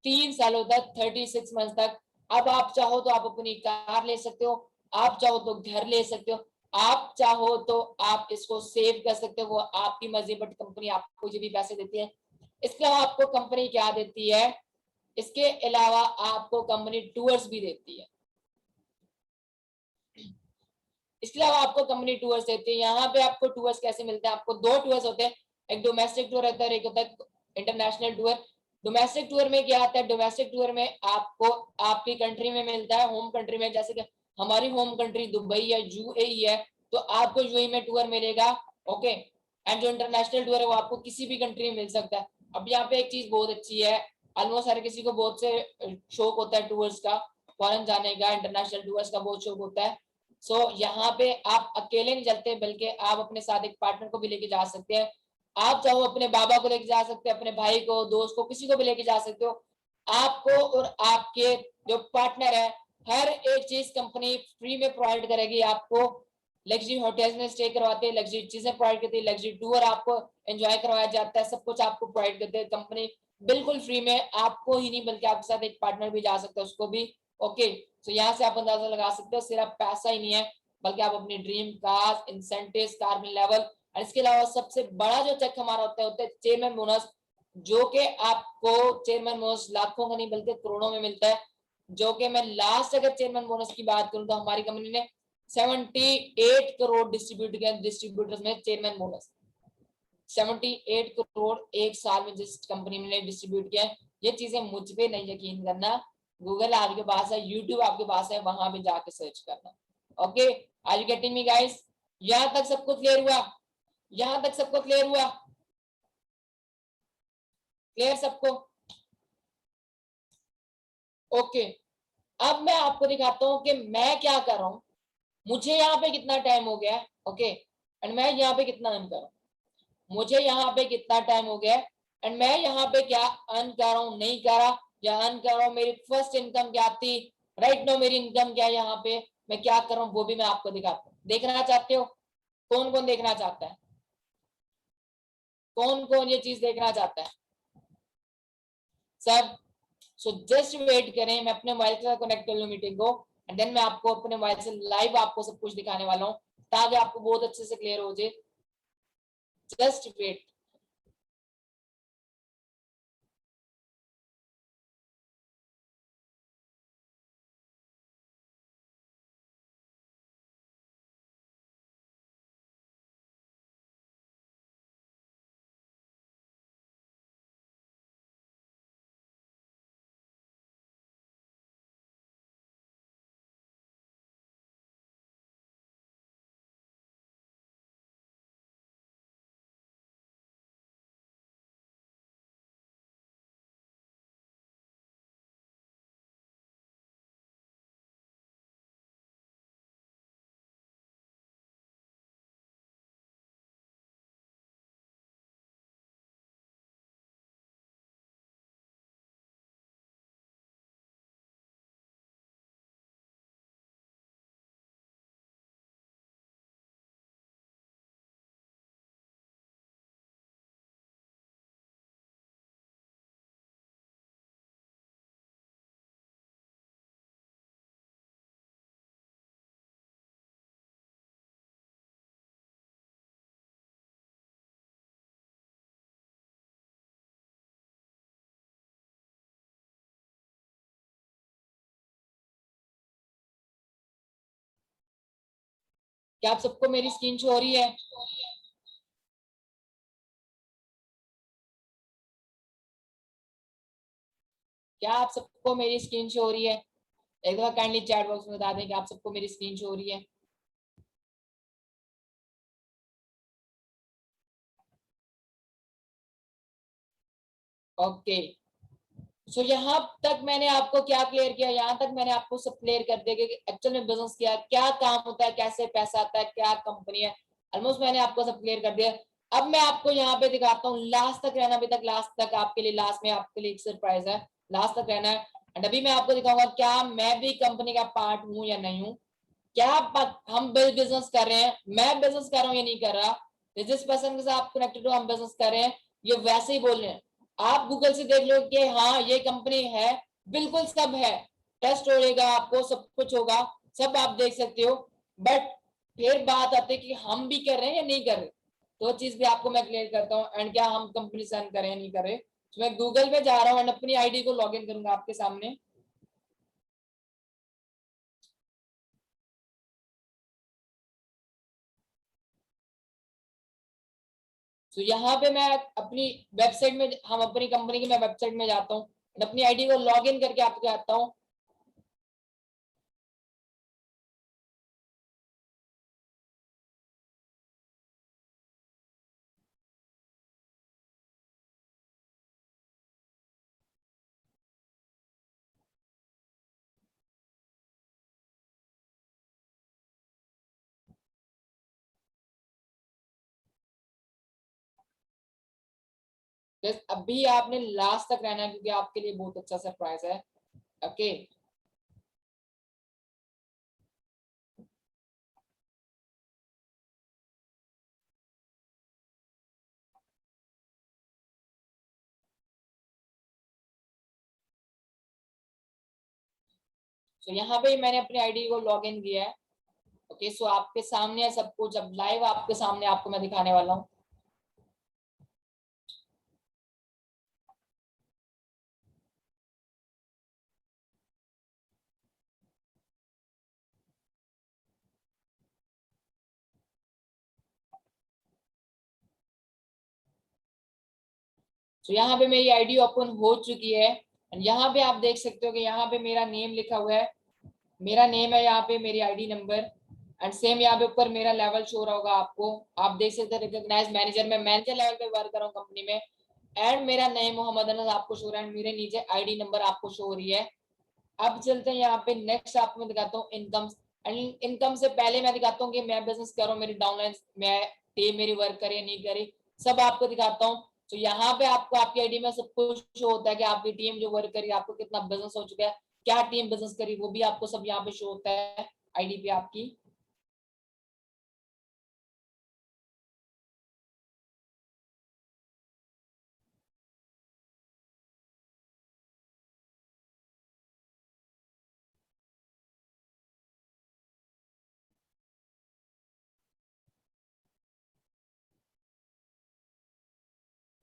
3 सालों तक, 36 मंथ तक। अब आप चाहो तो आप अपनी कार ले सकते हो, आप चाहो तो घर ले सकते हो, आप चाहो तो आप इसको सेव कर सकते हो, वो आपकी मर्जी, बट कंपनी आपको जो भी पैसे देती है। इसके अलावा आपको कंपनी क्या देती है? इसके अलावा आपको कंपनी टूर्स भी देती है। इसके अलावा आपको कंपनी टूर्स देती है। यहाँ पे आपको टूर्स कैसे मिलते हैं? आपको दो टूर्स होते हैं, एक डोमेस्टिक टूर रहता है, एक होता है इंटरनेशनल टूर। डोमेस्टिक टूर में क्या आता है? डोमेस्टिक टूर में आपको आपकी कंट्री में मिलता है, होम कंट्री में, जैसे कि हमारी होम कंट्री दुबई है, यूएई है, तो आपको यूएई में टूर मिलेगा। ओके, एंड जो इंटरनेशनल टूर है वो आपको किसी भी कंट्री में मिल सकता है। अब यहाँ पे एक चीज बहुत अच्छी है, ऑलमोस्ट हर किसी को बहुत से शौक होता है टूर्स का, फॉरेन जाने का, इंटरनेशनल टूर्स का बहुत शौक होता है। सो यहाँ पे आप अकेले नहीं चलते, बल्कि आप अपने साथ एक पार्टनर को भी लेके जा सकते हैं। आप चाहो अपने बाबा को लेके जा सकते हैं, अपने भाई को, दोस्त को, किसी को भी लेके जा सकते हो। आपको और आपके जो पार्टनर है, हर एक चीज कंपनी फ्री में प्रोवाइड करेगी आपको। लग्जरी होटल्स में स्टे करवाते हैं, लग्जरी चीजें प्रोवाइड करती है, लग्जरी टूर आपको एंजॉय करवाया जाता है, सब कुछ आपको प्रोवाइड करते हैं कंपनी बिल्कुल फ्री में। आपको ही नहीं बल्कि आपके साथ एक पार्टनर भी जा सकता है, उसको भी। ओके, तो यहाँ से आप अंदाजा लगा सकते हो, सिर्फ पैसा ही नहीं है, बल्कि आप अपनी dream car, incentive, car level, और इसके अलावा सबसे बड़ा जो चेक हमारा होता है चेयरमैन बोनस, जो कि आपको चेयरमैन बोनस लाखों का नहीं बल्कि करोड़ों में मिलता है। जो कि मैं लास्ट अगर चेयरमैन बोनस की बात करूं तो हमारी कंपनी ने 78 करोड़ डिस्ट्रीब्यूट किया डिस्ट्रीब्यूटर्स में चेयरमैन बोनस। 78 करोड़ एक साल में जिस कंपनी ने डिस्ट्रीब्यूट किया है। ये चीजें मुझ पे नहीं यकीन करना, गूगल आपके पास है, यूट्यूब आपके पास है, वहां पे जाके सर्च करना। Okay, are you getting me guys? यहां तक सबको क्लियर हुआ? यहां तक सबको क्लियर हुआ? क्लियर सबको? ओके, अब मैं आपको दिखाता हूं कि मैं क्या कर रहा हूं। मुझे यहाँ पे कितना टाइम हो गया है, ओके, एंड मैं यहाँ पे कितना अर्न कर रहा हूं। मुझे यहाँ पे कितना टाइम हो गया है एंड मैं यहाँ पे क्या अर्न कर रहा हूँ, नहीं कर रहा, या अर्न कर रहा हूँ। मेरी फर्स्ट इनकम क्या थी, राइट नो मेरी इनकम क्या है, यहाँ पे मैं क्या कर रहा हूँ वो भी मैं आपको दिखाता हूँ। देखना चाहते हो? कौन कौन देखना चाहता है? कौन कौन ये चीज देखना चाहता है? सब? सो जस्ट वेट करें, मैं अपने मोबाइल के साथ कनेक्ट कर लूं मीटिंग को, एंड देन मैं आपको अपने मोबाइल से लाइव आपको सब कुछ दिखाने वाला हूँ, ताकि आपको बहुत अच्छे से क्लियर हो जाए। Just wait. क्या आप सबको मेरी स्क्रीन शो हो रही है? क्या आप सबको मेरी स्क्रीन शो हो रही है? एक बार काइंडली चैट बॉक्स में बता दें कि आप सबको मेरी स्क्रीन शो हो रही है। ओके, सो यहाँ तक मैंने आपको क्या क्लियर किया? यहाँ तक मैंने आपको सब क्लियर कर दिया कि एक्चुअल में बिजनेस क्या, क्या काम होता है, कैसे पैसा आता है, क्या कंपनी है। ऑलमोस्ट मैंने आपको सब क्लियर कर दिया। अब मैं आपको यहाँ पे दिखाता हूँ, लास्ट तक रहना, अभी तक लास्ट तक आपके लिए, लास्ट में आपके लिए एक सरप्राइज है, लास्ट तक रहना है। एंड अभी मैं आपको दिखाऊंगा क्या मैं भी कंपनी का पार्ट हूँ या नहीं हूँ। क्या हम बिजनेस कर रहे हैं, मैं बिजनेस कर रहा हूँ या नहीं कर रहा। जिस पर्सन के साथ आप कनेक्टेड हो, हम बिजनेस कर रहे हैं, ये वैसे ही बोल रहे हैं। आप गूगल से देख लो कि हाँ ये कंपनी है, बिल्कुल सब है, टेस्ट होगा आपको, सब कुछ होगा, सब आप देख सकते हो। बट फिर बात आती है कि हम भी कर रहे हैं या नहीं कर रहे, तो चीज भी आपको मैं क्लियर करता हूँ। एंड क्या हम कंपनी से अर्न कर रहे हैं, नहीं कर रहे। तो मैं गूगल पे जा रहा हूँ एंड अपनी आईडी को लॉग इन करूंगा आपके सामने। तो यहाँ पे मैं अपनी वेबसाइट में, हम अपनी कंपनी की मैं वेबसाइट में जाता हूँ, अपनी आईडी को लॉग इन करके आपको आता हूँ। बस अभी आपने लास्ट तक रहना है क्योंकि आपके लिए बहुत अच्छा सरप्राइज है। ओके, तो यहाँ पे मैंने अपनी आईडी को लॉग इन किया है। ओके, सो आपके सामने है सब कुछ, अब लाइव आपके सामने आपको मैं दिखाने वाला हूँ। तो यहाँ पे मेरी आईडी ओपन हो चुकी है एंड यहाँ पे आप देख सकते हो कि यहाँ पे मेरा नेम लिखा हुआ है, मेरा नेम है यहाँ पे, मेरी आईडी नंबर एंड सेम यहाँ पे ऊपर मेरा लेवल शो रहा होगा आपको। आप देख सकते हैं रिकॉग्नाइज मैनेजर में, मैनेजर लेवल पे वर्क कर रहा हूँ कंपनी में एंड मेरा नेम मोहम्मद अनस आपको शो हो रहा है, मेरे नीचे आईडी नंबर आपको शो हो रही है। अब चलते हैं यहाँ पे नेक्स्ट, आपको मैं दिखाता हूँ इनकम एंड इनकम से पहले मैं दिखाता हूँ कि मैं बिजनेस कर रहा हूँ, मेरी डाउनलाइन, मैं टीम मेरी वर्क करे नहीं करे, सब आपको दिखाता हूँ। तो यहाँ पे आपको आपकी आईडी में सब कुछ शो होता है कि आपकी टीम जो वर्क करी, आपको कितना बिजनेस हो चुका है, क्या टीम बिजनेस करी, वो भी आपको सब यहाँ पे शो होता है आईडी पे आपकी।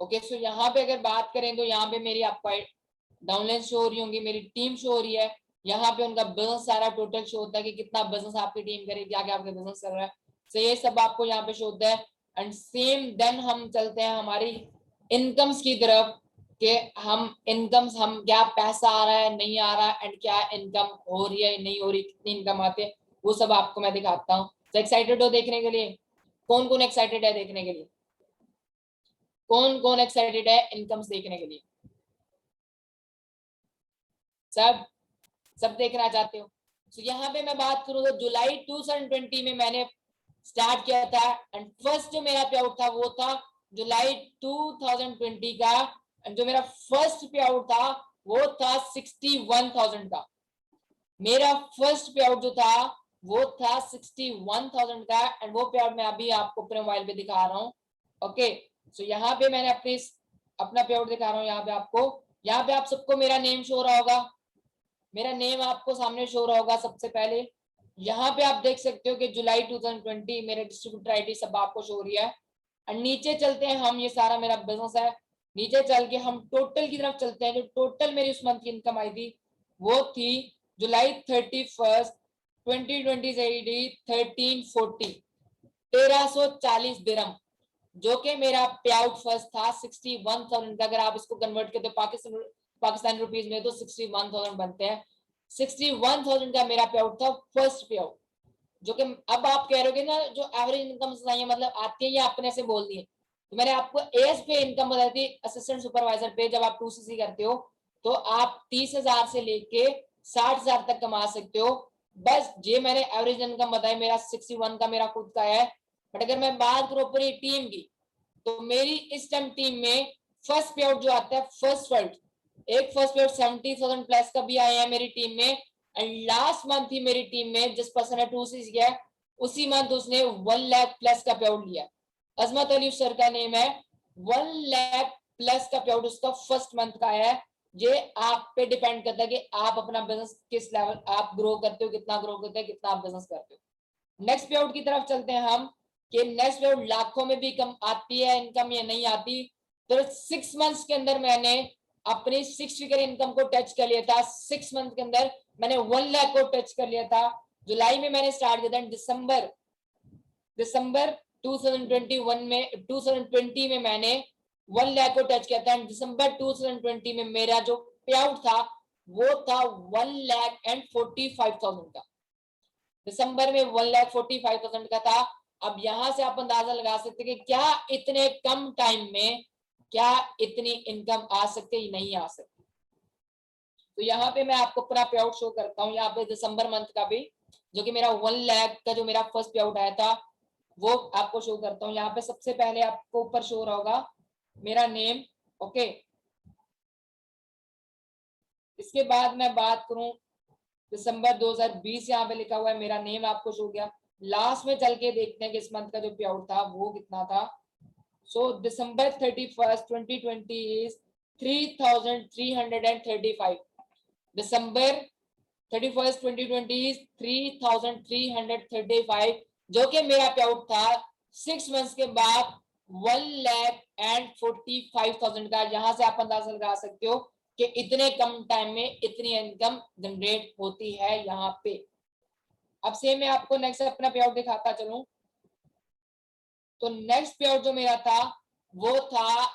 ओके, सो यहाँ पे अगर बात करें तो यहाँ पे मेरी आपको डाउनलाइन शो हो रही होंगी, मेरी टीम शो हो रही है, यहाँ पे उनका बिजनेस सारा टोटल शो होता है कि कितना बिजनेस आपकी टीम करे, क्या क्या आपका बिजनेस कर रहा है, तो ये सब आपको यहाँ पे शो होता है। एंड सेम देन हम चलते हैं हमारी इनकम्स की तरफ कि हम इनकम्स, हम क्या पैसा आ रहा है नहीं आ रहा एंड क्या इनकम हो रही है नहीं हो रही, कितनी इनकम आती है, वो सब आपको मैं दिखाता हूँ। तो एक्साइटेड हो देखने के लिए? कौन कौन एक्साइटेड है देखने के लिए? कौन कौन एक्साइटेड है इनकम्स देखने के लिए? सब सब देखना चाहते हो? तो यहाँ पे मैं बात करूँ तो जुलाई 2020 में मैंने स्टार्ट किया था एंड फर्स्ट जो मेरा पे आउट था वो था जुलाई 2020 का एंड जो मेरा फर्स्ट पे आउट था वो था 61,000 का। मेरा फर्स्ट पे आउट जो था वो था 61,000 का एंड वो पे आउट मैं अभी आपको अपने मोबाइल पे दिखा रहा हूँ। ओके, सो यहाँ पे मैंने अपना पे आउट दिखा रहा हूँ यहाँ पे आपको। यहाँ पे आप सबको मेरा नेम शो रहा होगा, मेरा नेम आपको सामने शो रहा होगा सबसे पहले। यहाँ पे आप देख सकते हो कि जुलाई 2020 मेरे डिस्ट्रीब्यूटर आईडी सब आपको शो हो रही है। और नीचे चलते हैं हम, ये सारा मेरा बिजनेस है, नीचे चल के हम टोटल की तरफ चलते हैं। जो टोटल मेरी उस मंथ की इनकम आई थी वो थी जुलाई 31 2020 से आईडी 1340, 1340 दिरहम, जो कि मेरा पे आउट फर्स्ट था 61,000 का। अगर आप इसको कन्वर्ट करते पाकिस्तान रुपीज में तो 61,000 बनते हैं। 61,000 का मेरा पे आउट था फर्स्ट पे आउट, जो कि अब आप कह रहे हो ना जो एवरेज इनकम चाहिए मतलब आती है या अपने से बोल दिए, तो मैंने आपको एज पे इनकम बताई थी असिस्टेंट सुपरवाइजर पे। जब आप 2cc करते हो तो आप 30,000 से लेके 60,000 तक कमा सकते हो। बस ये मैंने एवरेज इनकम बताई, मेरा 61 का मेरा खुद का है। बट अगर मैं बात करूँ पूरी टीम की तो मेरी इस टाइम टीम में फर्स्ट पे आउट जो आता है, फर्स्ट पे आउट 70,000 प्लस का भी आया है मेरी टीम में। एंड लास्ट मंथ ही मेरी टीम में जिस पर्सन ने 2cc किया उसी मंथ उसने 1 लाख प्लस का पे आउट लिया। अजमत अली सर का नेम है, 1 लाख प्लस का पे आउट उसका फर्स्ट मंथ का है। ये आप पे डिपेंड करता है कि आप अपना बिजनेस किस लेवल आप ग्रो करते हो, कितना ग्रो करते हो, कितना आप बिजनेस करते हो। नेक्स्ट पे आउट की तरफ चलते हैं हम कि नेक्स्ट पे आउट लाखों में भी कम आती है इनकम या नहीं आती। तो 6 मंथ्स के अंदर मैंने अपनी 6 फिगर इनकम को टच कर लिया था। 6 मंथ के अंदर मैंने 1 लाख को टच कर लिया था। जुलाई में मैंने स्टार्ट किया था, दिसंबर 2021 में 2020 में मैंने 1 लाख को टच किया था। दिसंबर 2020 में मेरा जो पे आउट था वो था 1,45,000 का। दिसंबर में 1,45,000 का था। अब यहां से आप अंदाजा लगा सकते हैं कि क्या इतने कम टाइम में क्या इतनी इनकम आ सकती है, नहीं आ सकती। तो यहाँ पे मैं आपको पूरा पे आउट शो करता हूँ। यहाँ पे दिसंबर मंथ का भी जो कि मेरा 1 लाख का जो मेरा फर्स्ट पे आउट आया था वो आपको शो करता हूँ। यहाँ पे सबसे पहले आपको ऊपर शो रहा होगा मेरा नेम। ओके, इसके बाद मैं बात करूं दिसंबर 2020, यहाँ पे लिखा हुआ है मेरा नेम आपको शो गया। लास्ट में चल के देखते हैं कि इस मंथ का जो पे आउट था वो कितना था। सो दिसंबर 31st 2020 is 3,335। December 31st 2020 is 3,335, जो कि मेरा पे आउट था 6 मंथ्स के बाद 1,45,000 का। यहां से आप अंदाजा लगा सकते हो कि इतने कम टाइम में इतनी इनकम जनरेट होती है यहाँ पे। अब से मैं आपको नेक्स्ट अपना पे आउट दिखाता चलूं। तो नेक्स्ट पे आउट जो मेरा था वो था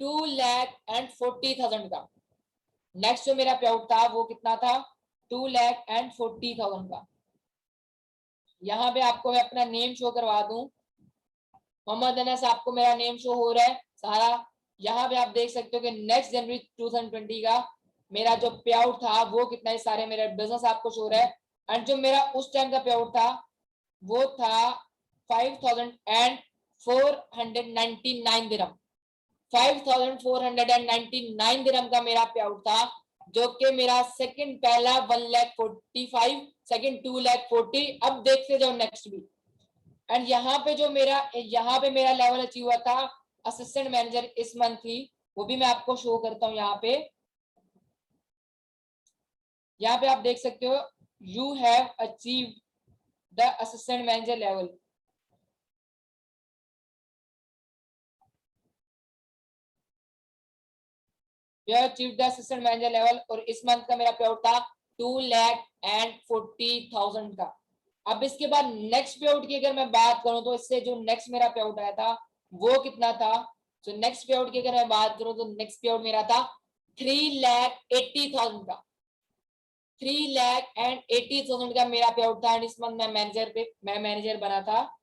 2,40,000 का। नेक्स्ट जो मेरा पे आउट था वो कितना था, 2,40,000 का। यहाँ पे आपको मैं अपना नेम शो करवा दूं, मोहम्मद अनस, आपको मेरा नेम शो हो रहा है सारा। यहाँ पे आप देख सकते हो कि नेक्स्ट जनवरी 2020 का मेरा जो पे आउट था वो कितना है, सारे मेरे बिजनेस आपको शो हो रहा है। एंड जो मेरा उस टाइम का पे आउट था वो था 5,499 दिरहम। 5,499 दिरहम का मेरा पे आउट था, जो कि मेरा सेकंड पहला 1,45,000, सेकंड 2,40,000। अब देखते जाओ नेक्स्ट भी। एंड यहाँ पे जो मेरा लेवल अचीव हुआ था असिस्टेंट मैनेजर इस मंथ ही, वो भी मैं आपको शो करता हूँ। यहाँ पे आप देख सकते हो you have achieve the assistant manager level. Achieve the assistant manager level, और इस मंथ का मेरा पे आउट था 2,40,000 का। अब इसके बाद नेक्स्ट पे आउट की अगर मैं बात करूं तो इससे जो नेक्स्ट मेरा पे आउट आया था वो कितना था। तो नेक्स्ट पे आउट की अगर मैं बात करूं तो नेक्स्ट पे आउट मेरा था 3,80,000 का। 3,80,000 का मेरा पे आउट था। एंड इस मंथ मैं मैनेजर बना था।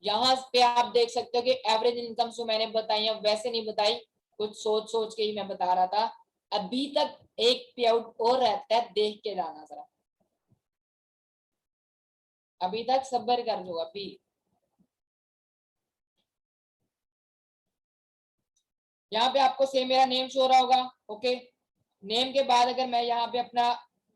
यहाँ पे आप देख सकते हो कि एवरेज इनकम जो मैंने बताई है वैसे नहीं बताई, कुछ सोच सोच के ही मैं बता रहा था। अभी तक एक पे आउट और रहता है, देख के जाना जरा, अभी तक सब्र कर लो। अभी यहाँ पे आपको सेम मेरा नेम शो हो रहा होगा। ओके, नेम के बाद अगर मैं यहाँ पे अपना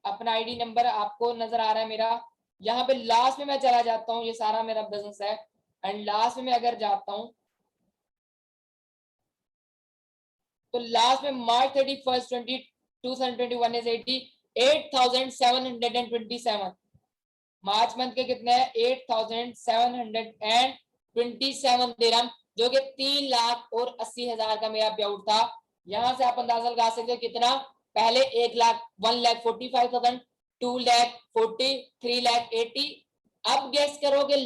अपना आईडी नंबर आपको नजर आ रहा है मेरा, यहाँ पे लास्ट में मैं चला जाता हूँ, ये सारा मेरा बिजनेस है। एंड लास्ट में मैं अगर जाता हूँ तो लास्ट में मार्च 31st 2021 इज 88,727। मार्च मंथ के कितने हैं, 8,727 दिरहम, जो कि 3,80,000 का मेरा पे आउट था। यहां से आप अंदाजा लगा सकते हो कितना, पहले 1,45,000, 2,40,000, 3,80,000। अब गेस करोगे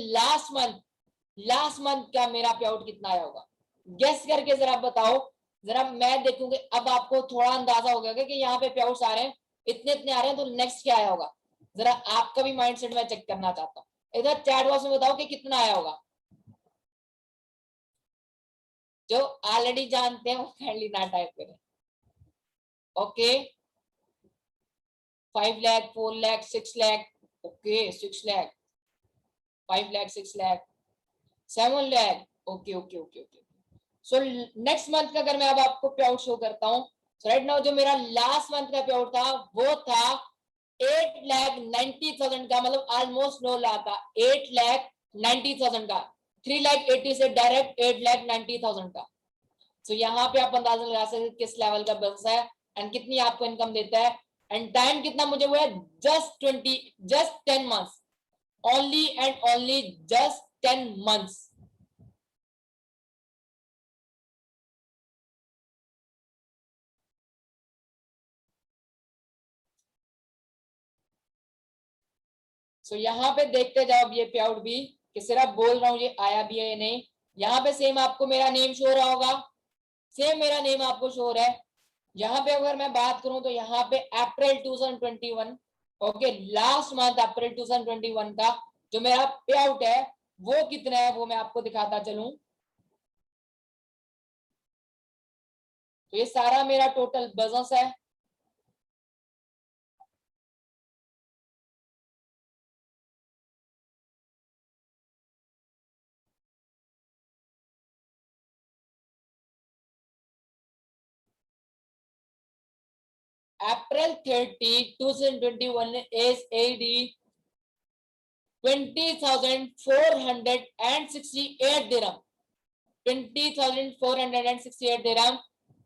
लास्ट मंथ का मेरा पे आउट कितना आया होगा, गेस करके जरा बताओ। जरा मैं देखूंगी, अब आपको थोड़ा अंदाजा हो गया कि यहाँ पे पे आउट्स आ रहे हैं, इतने इतने आ रहे हैं, तो नेक्स्ट क्या आया होगा। जरा आपका भी माइंडसेट मैं चेक करना चाहता हूँ। इधर चैट बॉक्स में बताओ कि कितना आया होगा। जो ऑलरेडी जानते हैं वो काइंडली ना टाइप करें। Okay, 5 lakh, 4 lakh, 6 lakh. Okay, 6 lakh, 5 lakh, 6 lakh, 7 lakh. Okay okay okay okay. So next month का अगर मैं अब आपको पे आउट शो करता हूँ, राइट नाउ जो मेरा लास्ट मंथ का पे आउट था वो था 8,90,000 का, मतलब ऑलमोस्ट 9 लाख का। 8,90,000 का, 3,80,000 से डायरेक्ट 8,90,000 का। तो यहाँ पे आप अंदाजा लगा सकते किस लेवल का बिजनेस है एंड कितनी आपको इनकम देता है। एंड टाइम कितना मुझे हुआ है, just 10 months, only and only just 10 months. So यहाँ पे देखते जाओ अब ये पे आउट भी, कि सिर्फ बोल रहा हूँ ये आया भी है या नहीं। यहाँ पे सेम आपको मेरा नेम शो हो रहा होगा, सेम मेरा नेम आपको शो हो रहा है। यहाँ पे अगर मैं बात करूं तो यहाँ पे अप्रैल 2021, ओके, लास्ट मंथ अप्रैल 2021 का जो मेरा पे आउट है वो कितना है वो मैं आपको दिखाता चलूं। तो ये सारा मेरा टोटल बिजनेस है। April 30, 2021 is AD 20,468 dirham, 20,468 dirham।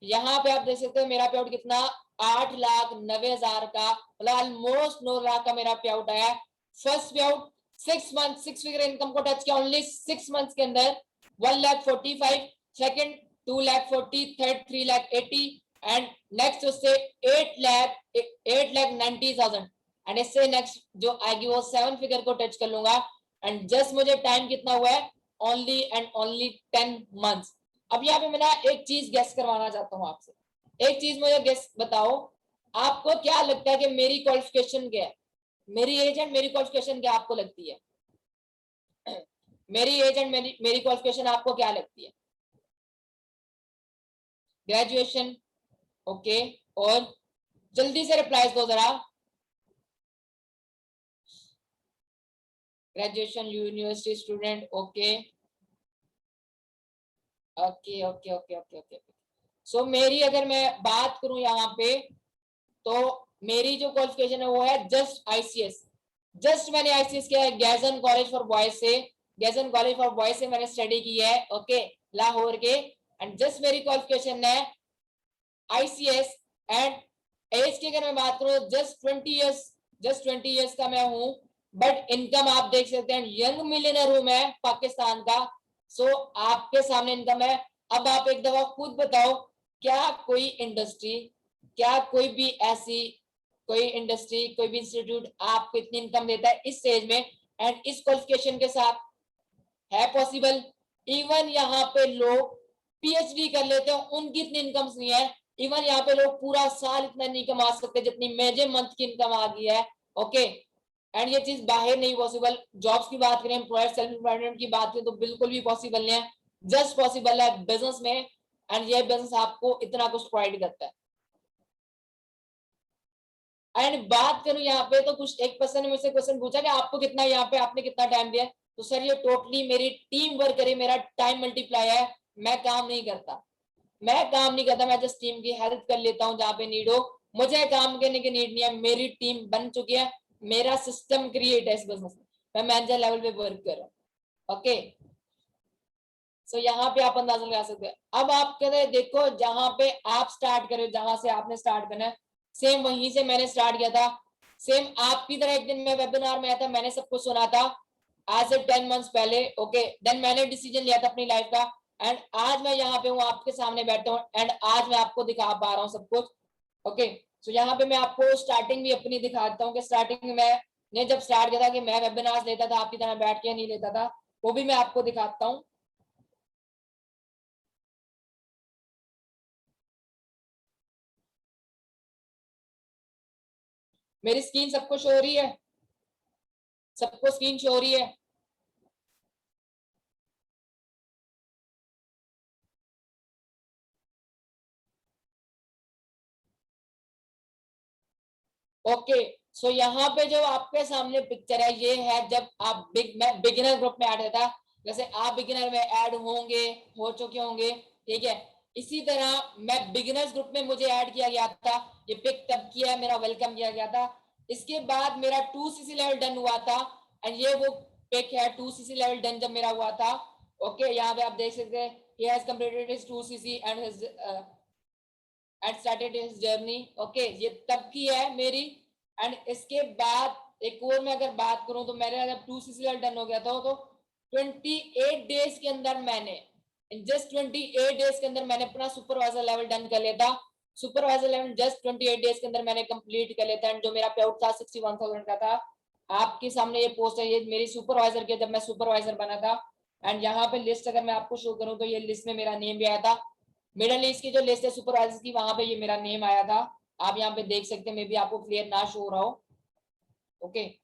यहाँ पे आप देख सकते हो मेरा पे आउट कितना, 8,90,000 का, मतलब ऑलमोस्ट 9 लाख का मेरा पे आउट आया। फर्स्ट पे आउट 6 मंथ 6 फिगर इनकम को टच किया ओनली 6 मंथ्स के अंदर, 1,45,000। सेकंड 2,40,000, थर्ड 3,80,000 एंड नेक्स्ट उससे 8,90,000 एंड इससे नेक्स्ट जो आएगी वो 7 फिगर को टच कर लूंगा। एंड जस्ट मुझे टाइम कितना हुआ है, ओनली एंड ओनली 10 मंथ्स। अब यहाँ पे मैं ना एक चीज गेस करवाना चाहता हूँ आपसे, एक चीज मुझे गेस बताओ, आपको क्या लगता है कि मेरी क्वालिफिकेशन क्या है, मेरी एज एंड मेरी क्वालिफिकेशन क्या आपको लगती है? मेरी एज एंड मेरी क्वालिफिकेशन आपको क्या लगती है? ग्रेजुएशन, ओके, और जल्दी से रिप्लाई दो जरा। Graduation, university student, okay okay okay okay okay okay. So मेरी अगर मैं बात करूं यहाँ पे, तो मेरी जो क्वालिफिकेशन है वो है जस्ट आईसीएस। जस्ट मैंने आईसीएस किया है गैजन कॉलेज फॉर बॉयज से, गैजन कॉलेज फॉर बॉयज से मैंने स्टडी की है, ओके, लाहौर के। एंड जस्ट मेरी क्वालिफिकेशन है आईसीएस। एंड एज की अगर मैं बात करूं जस्ट 20 इयर्स, जस्ट 20 इयर्स का मैं हूं। बट इनकम आप देख सकते हैं, यंग मिलियनर हूं मैं पाकिस्तान का। सो आपके सामने इनकम है। अब आप एक दफा खुद बताओ, क्या कोई इंडस्ट्री, क्या कोई भी ऐसी कोई इंडस्ट्री, कोई भी इंस्टीट्यूट आपको इतनी इनकम देता है इस एज में एंड इस क्वालिफिकेशन के साथ? है पॉसिबल? इवन यहाँ पे लोग पीएचडी कर लेते हैं, उनकी इतनी इनकम नहीं है। इवन यहाँ पे लोग पूरा साल इतना नहीं कमा सकते जितनी मेजर मंथ की इनकम आ गई है, ओके। एंड ये चीज बाहर नहीं पॉसिबल। जॉब्स की बात करें, एम्प्लॉयर सेल्फ एम्प्लॉयमेंट की बात करें तो बिल्कुल भी पॉसिबल नहीं है, जस्ट पॉसिबल है बिजनेस में। एंड ये बिजनेस आपको इतना कुछ प्रोवाइड करता है। एंड बात करूं यहाँ पे तो कुछ एक पर्सन ने मुझसे क्वेश्चन पूछा कि आपको कितना यहाँ पे आपने कितना टाइम दिया, तो सर ये टोटली मेरी टीम वर्क करे, मेरा टाइम मल्टीप्लाई है। मैं काम नहीं करता, मैं काम नहीं करता, मैं जस्ट टीम की हेल्प कर लेता हूँ जहाँ पे नीड हो। मुझे काम करने की नीड नहीं है, मेरी टीम बन चुकी है, मेरा सिस्टम क्रिएट है इस बिजनेस में, मैं मैनेजर लेवल पे वर्क कर रहा हूँ, ओके। सो यहाँ पे आप अंदाजा लगा सकते हैं। अब आप कहते हैं देखो जहां पे आप स्टार्ट करो, जहां से आपने स्टार्ट करना है, सेम वहीं से मैंने स्टार्ट किया था। सेम आपकी तरह एक दिन मैं वेबिनार में आया था, मैंने सब कुछ सुना था आज से 10 मंथ्स पहले, ओके। देन मैंने डिसीजन लिया था अपनी लाइफ का एंड आज मैं यहाँ पे हूँ, आपके सामने बैठा हूँ एंड आज मैं आपको दिखा पा रहा हूँ सब कुछ, ओके। सो यहाँ पे मैं आपको स्टार्टिंग भी अपनी दिखाता हूँ कि स्टार्टिंग में ने जब स्टार्ट किया था कि मैं वेबिनार लेता था आपकी तरह बैठ के नहीं लेता था, वो भी मैं आपको दिखाता हूँ। मेरी स्क्रीन सबको शो हो रही है? सबको स्क्रीन शो हो रही है? ओके। सो यहाँ पे जो आपके सामने पिक्चर है ये है जब आप बिगिनर ग्रुप में ऐड होता, जैसे आप बिगिनर में ऐड होंगे, हो चुके होंगे, ठीक है। इसी तरह मैं बिगिनर्स ग्रुप में मुझे ऐड किया गया था, ये पिक तब किया, मेरा वेलकम किया गया था। इसके बाद मेरा 2cc लेवल डन हुआ था एंड ये वो पिक है 2cc लेवल डन जब मेरा हुआ था, ओके। यहाँ पे आप देख सकते हैं he has completed his 2cc and his and started his journey, okay. ये तब की है मेरी। एंड इसके बाद एक और मैं अगर बात करूं तो मेरे जब 2cc डन हो गया था तो 28 डेज के अंदर मैंने, इन जस्ट 28 डेज के अंदर मैंने अपना सुपरवाइजर लेवल डन कर लिया था। सुपरवाइजर लेवल जस्ट 28 डेज के अंदर मैंने कंप्लीट कर लिया था एंड जो मेरा पे आउट था 61,000 का था, आपके सामने ये पोस्ट है, ये मेरी सुपरवाइजर की, जब मैं सुपरवाइजर बना था। एंड यहाँ पे लिस्ट अगर मैं आपको शो करूँ तो ये लिस्ट में मेरा नेम भी आया था। मिडिल ईस्ट की जो लिस्ट है सुपरवाइजर की, वहां पे ये मेरा नेम आया था। आप यहाँ पे देख सकते हैं, मे बी आपको क्लियर ना शो हो रहा हो। ओके,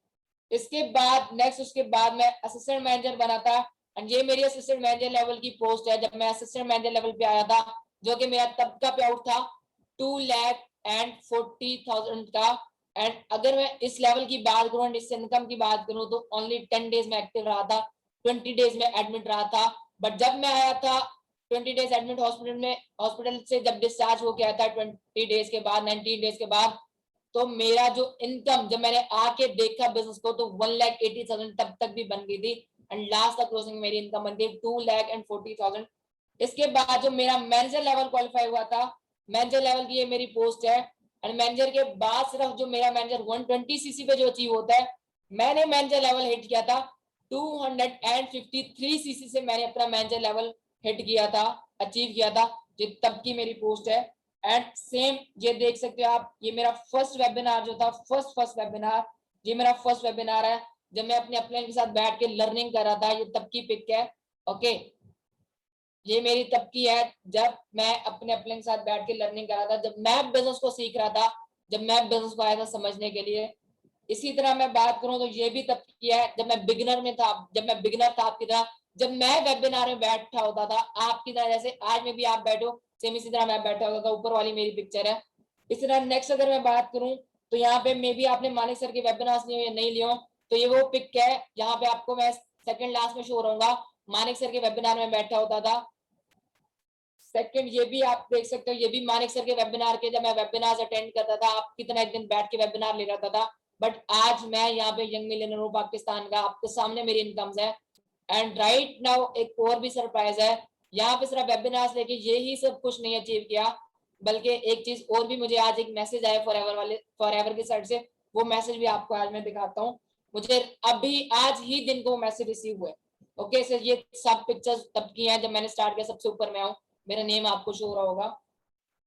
इसके बाद नेक्स्ट, उसके बाद मैं असिस्टेंट मैनेजर बना था। एंड ये मेरी असिस्टेंट मैनेजर लेवल की पोस्ट है, जब मैं असिस्टेंट मैनेजर लेवल पे आया था, जो कि मेरा तब का पे आउट था 2,40,000 का। एंड अगर मैं इस लेवल की बात करूं, इस इनकम की बात करूं, तो ओनली 10 डेज में एक्टिव रहा था, 20 डेज में एडमिट रहा था। बट जब मैं आया था 20 डेज एडमिट हॉस्पिटल में, हॉस्पिटल से जब डिस्चार्ज हो गया था 20 डेज के बाद, 19 डेज के बाद, तो मेरा जो इनकम, जब मैंने आके देखा बिजनेस को, तो 1,80,000 तब तक भी बन गई थी। एंड लास्ट तक क्लोजिंग मेरी इनकम बन गई 2,40,000। इसके बाद जो मेरा मैनेजर लेवल क्वालिफाई हुआ था, मैनेजर लेवल की ये मेरी पोस्ट है। एंड मैनेजर के बाद सिर्फ जो मेरा मैनेजर 120 सीसी पे जो अचीव होता है, मैंने मैनेजर लेवल हिट किया था 253 सीसी से, मैंने अपना मैनेजर लेवल हिट किया था, अचीव किया था, जो तब की मेरी पोस्ट है। एंड सेम ये देख सकते हो आप, ये मेरा फर्स्ट वेबिनार जो था, फर्स्ट वेबिनार, ये मेरा फर्स्ट वेबिनार है, जब मैं अपने अपने के साथ बैठ के लर्निंग कर रहा था। ये तब की पिक है। ओके, ये मेरी तब की है जब मैं अपने अपने के साथ बैठ के लर्निंग कर रहा था, जब मैं बिजनेस को सीख रहा था, जब मैं बिजनेस को आया था समझने के लिए। इसी तरह मैं बात करूं तो ये भी तब की है जब मैं बिगिनर में था, जब मैं बिगिनर था आपकी तरह, जब मैं वेबिनार में बैठा होता था आपकी तरह, जैसे आज में भी आप बैठो, सेम इसी तरह मैं बैठा होता था। ऊपर वाली मेरी पिक्चर है। इस तरह नेक्स्ट अगर मैं बात करूं तो यहाँ पे मे भी आपने मानिक सर के वेबिनार लिए या नहीं लियो, तो ये वो पिक है, यहाँ पे आपको मैं सेकंड लास्ट में शो रहूंगा, मानिक सर के वेबिनार में बैठा होता था। सेकंड ये भी आप देख सकते हो, ये भी मानिक सर के वेबिनार के, जब मैं वेबिनार अटेंड करता था, आप कितना एक दिन बैठ के वेबिनार ले रहा था। बट आज मैं यहाँ पे यंग मिलियनर हूँ पाकिस्तान का, आपके सामने मेरी इनकम्स है। एंड राइट नाउ एक और भी सरप्राइज है, यहाँ पे सिर्फ वेबिनार लेके यही सब कुछ नहीं अचीव किया, बल्कि एक चीज और भी, मुझे आज एक मैसेज आया फॉरएवर वाले, फॉरएवर की साइड से। वो मैसेज भी आपको आज मैं दिखाता हूँ। मुझे अभी आज ही दिन को मैसेज रिसीव हुए। ओके सर, ये सब पिक्चर्स तब की हैं जब मैंने स्टार्ट किया, सबसे ऊपर मैं हूँ, मेरा नेम आपको शो हो रहा होगा।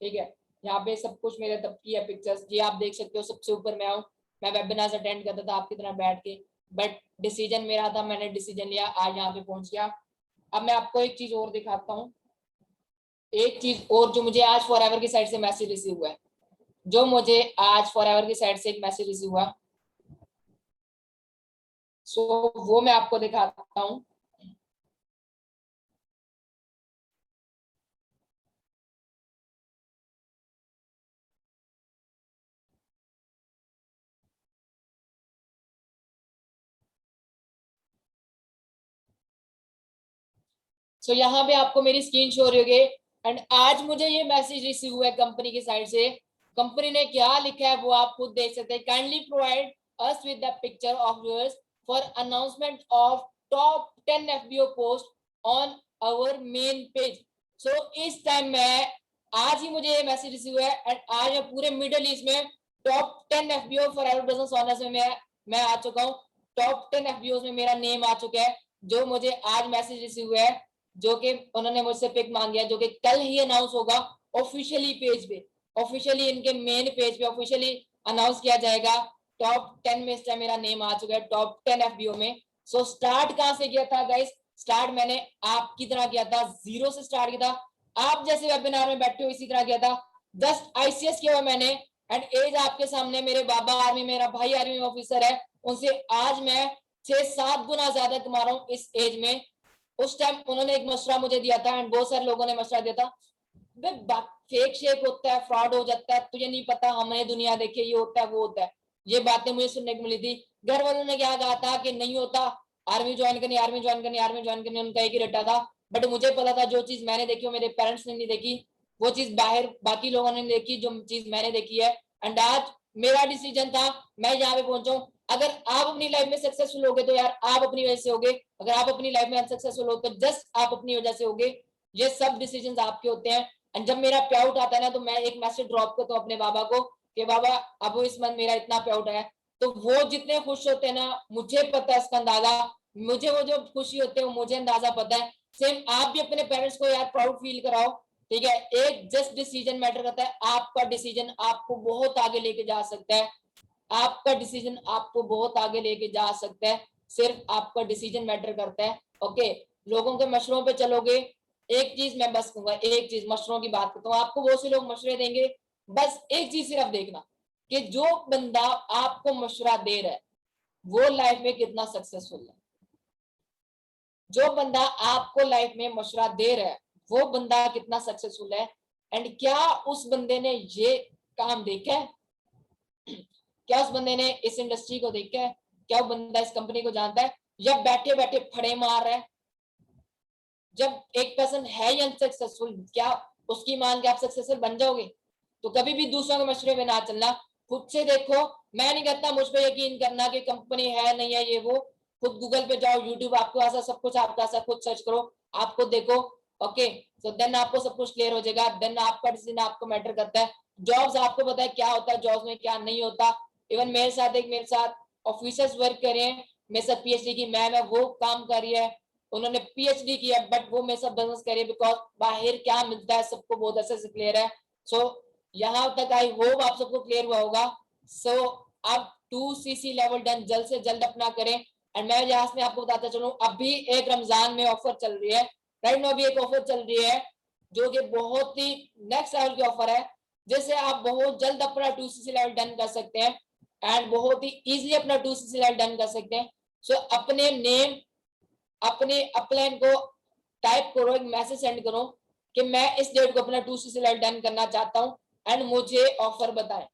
ठीक है, यहाँ पे सब कुछ मेरे तब की है पिक्चर्स, ये आप देख सकते हो, सबसे ऊपर मैं हूँ। मैं वेबिनार अटेंड करता था आपकी तरह बैठ के, बट डिसीजन मेरा था, मैंने डिसीजन लिया, आज यहाँ पे पहुंच गया। अब मैं आपको एक चीज और दिखाता हूँ, एक चीज और जो मुझे आज फॉरएवर की साइड से मैसेज रिसीव हुआ है, जो मुझे आज फॉरएवर की साइड से एक मैसेज रिसीव हुआ, सो वो मैं आपको दिखाता हूँ। सो यहाँ पे आपको मेरी स्क्रीन शो हो रही होगी। एंड आज मुझे ये मैसेज रिसीव हुआ है कंपनी की साइड से। कंपनी ने क्या लिखा है वो आप खुद देख सकते हैं। Kindly provide us with the picture of yours for announcement of top 10 FBO post on our main page. So इस टाइम में आज ही मुझे ये मैसेज रिसीव हुआ है। एंड आज मैं पूरे मिडिल ईस्ट में टॉप 10 FBO for our business owners में मैं आ चुका हूँ। टॉप 10 एफबीओ में मेरा नेम आ चुका है, जो मुझे आज मैसेज रिसीव हुआ है, जो कि उन्होंने मुझसे पिक मांगी है, जो कि कल ही अनाउंस होगा ऑफिशियली पेज पे, ऑफिशियली इनके मेन पेज पे ऑफिशियली अनाउंस किया जाएगा। टॉप 10 में इस टाइम मेरा नेम आ चुका है, टॉप 10 एफबीओ में। सो स्टार्ट कहां से किया था गाइस? स्टार्ट मैंने आपकी तरह किया था, जीरो से स्टार्ट किया था। आप जैसे वेबिनार में बैठे हो इसी तरह किया था, जस्ट आईसीएस किया हुआ मैंने। एंड एज आपके सामने, मेरे बाबा आर्मी, मेरा भाई आर्मी ऑफिसर है, उनसे आज मैं 6-7 गुना ज्यादा कमा रहा हूँ इस एज में। उस टाइम उन्होंने एक मशवरा मुझे दिया था, एंड बहुत सारे लोगों ने मशवरा दिया था, फेक शेक होता है, फ्रॉड हो जाता है, तुझे नहीं पता, हमने दुनिया देखी, ये होता है वो होता है। ये बातें मुझे सुनने को मिली थी। घर वालों ने क्या कहा था कि नहीं होता, आर्मी ज्वाइन करनी, आर्मी ज्वाइन करनी, आर्मी ज्वाइन करनी, उनका एक ही रट्टा था। बट मुझे पता था जो चीज मैंने देखी, मेरे पेरेंट्स ने नहीं देखी, वो चीज बाहर बाकी लोगों ने देखी, जो चीज मैंने देखी है। एंड आज मेरा डिसीजन था, मैं यहाँ पे पहुंचा हूँ। अगर आप अपनी लाइफ में सक्सेसफुल हो गए तो यार आप अपनी वजह से हो गए, अगर आप अपनी लाइफ में अनसक्सेसफुल हो तो जस्ट आप अपनी वजह से हो गए। ये सब डिसीजंस आपके होते हैं। एंड जब मेरा पे आउट आता है ना, तो मैं एक मैसेज ड्रॉप करता हूँ अपने बाबा को कि बाबा अब इस मंथ मेरा इतना पे आउट है। तो वो जितने खुश होते हैं ना, मुझे पता है इसका अंदाजा, मुझे वो जो खुशी होते हैं वो मुझे अंदाजा पता है। सेम आप भी अपने पेरेंट्स को यार प्राउड फील कराओ। ठीक है, एक जस्ट डिसीजन मैटर करता है, आपका डिसीजन आपको बहुत आगे लेके जा सकता है। आपका डिसीजन आपको बहुत आगे लेके जा सकता है, सिर्फ आपका डिसीजन मैटर करता है। ओके, लोगों के मशवरों पे चलोगे, एक चीज मैं बस कहूंगा, एक चीज मशवरों की बात करता हूँ, आपको बहुत से लोग मशवरे देंगे, बस एक चीज सिर्फ देखना कि जो बंदा आपको मशवरा दे रहा है वो लाइफ में कितना सक्सेसफुल है। जो बंदा आपको लाइफ में मशवरा दे रहा है वो बंदा कितना सक्सेसफुल है, एंड क्या उस बंदे ने ये काम देखा है, क्या उस बंदे ने इस इंडस्ट्री को देखा है, क्या वो बंदा इस कंपनी को जानता है, या बैठे बैठे फड़े मार रहा है। जब एक पर्सन है ही अनसक्सेसफुल, क्या उसकी मान के आप सक्सेसफुल बन जाओगे? तो कभी भी दूसरों के मशवरे में ना चलना, खुद से देखो। मैं नहीं कहता मुझ पर यकीन करना कि कंपनी है नहीं है ये वो, खुद गूगल पे जाओ, यूट्यूब आपको ऐसा सब कुछ आपका ऐसा खुद सर्च करो, आपको देखो। ओके, तो देन आपको सब कुछ क्लियर हो जाएगा, देन आपका डिसीजन आपको मैटर करता है। जॉब्स आपको पता है क्या होता है, जॉब्स में क्या नहीं होता। इवन मेरे साथ ऑफिसर्स वर्क कर रहे हैं, मेरे साथ पीएचडी की मैम है, वो काम कर रही है, उन्होंने पीएचडी किया, बट वो मेरे साथ बिजनेस करे, बिकॉज बाहर क्या मिलता है सबको बहुत अच्छे से क्लियर है। सो यहाँ तक आई होप आप सबको क्लियर हुआ होगा। सो अब 2cc लेवल डन जल्द से जल्द अपना करें। एंड मैं यहाँ में आपको बताता चलूं, अभी एक रमजान में ऑफर चल रही है, राइट नो, अभी एक ऑफर चल रही है जो कि बहुत ही नेक्स्ट लेवल की ऑफर है, जैसे आप बहुत जल्द अपना 2cc लेवल डन कर सकते हैं एंड बहुत ही इजीली अपना 2cc लेवल डन कर सकते हैं। सो अपने नेम, अपने अपलाइन को टाइप करो, एक मैसेज सेंड करो कि मैं इस डेट को अपना 2cc लेवल डन करना चाहता हूं एंड मुझे ऑफर बताएं,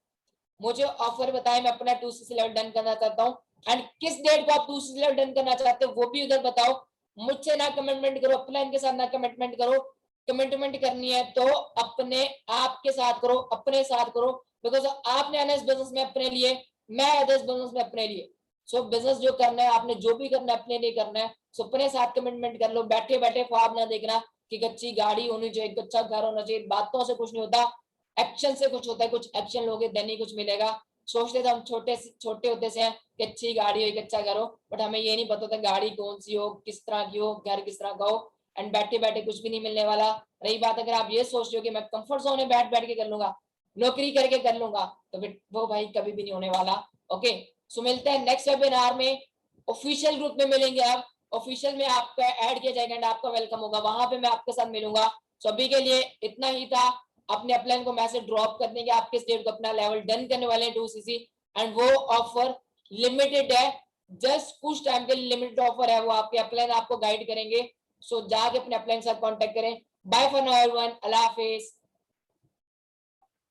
मुझे ऑफर बताएं, मैं अपना 2cc लेवल डन करना चाहता हूं। एंड किस डेट को आप 2cc लेवल डन करना चाहते हो वो भी उधर बताओ। मुझसे ना कमिटमेंट करो, अपलाइन के साथ ना कमिटमेंट करो, कमिटमेंट करनी है तो अपने आप के साथ करो, अपने साथ करो, बिकॉज आपने आना इस बिजनेस में अपने लिए, मैं इस बिजनेस में अपने लिए। सो बिजनेस जो करना है आपने, जो भी करना है अपने लिए करना है। सो अपने साथ कमिटमेंट कर लो, बैठे बैठे ख्वाब ना देखना कि अच्छी गाड़ी होनी चाहिए, अच्छा घर होना चाहिए, बातों से कुछ नहीं होता, एक्शन से कुछ होता है, कुछ एक्शन लोगे देन ही कुछ मिलेगा। सोचते थे हम छोटे छोटे होते से हैं कि अच्छी गाड़ी हो, एक अच्छा घर हो, बट हमें ये नहीं पता था गाड़ी कौन सी हो, किस तरह की हो, घर किस तरह का हो, एंड बैठे बैठे कुछ भी नहीं मिलने वाला। रही बात अगर आप ये सोच रहे हो कि मैं कंफर्ट जोन में बैठ बैठ के कर लूंगा, नौकरी करके कर लूंगा, तो फिर वो भाई कभी भी नहीं होने वाला। ओके, सो मिलते हैं नेक्स्ट वेबिनार में, ऑफिशियल ग्रुप में मिलेंगे आप, ऑफिशियल में आपका ऐड किया जाएगा एंड आपका वेलकम होगा, वहां पे मैं आपके साथ मिलूंगा। सो अभी के लिए इतना ही था, अपने अपलाइन को मैसेज ड्रॉप कर देंगे, आप किस डेट को अपना लेवल डन करने वाले हैं 2cc, एंड वो ऑफर लिमिटेड है, जस्ट कुछ टाइम के लिए लिमिटेड ऑफर है, वो आपके अपलाइन आपको गाइड करेंगे। सो जाके अपने अपलाइन के साथ कांटेक्ट करें। Bye for now everyone, Allah Hafiz.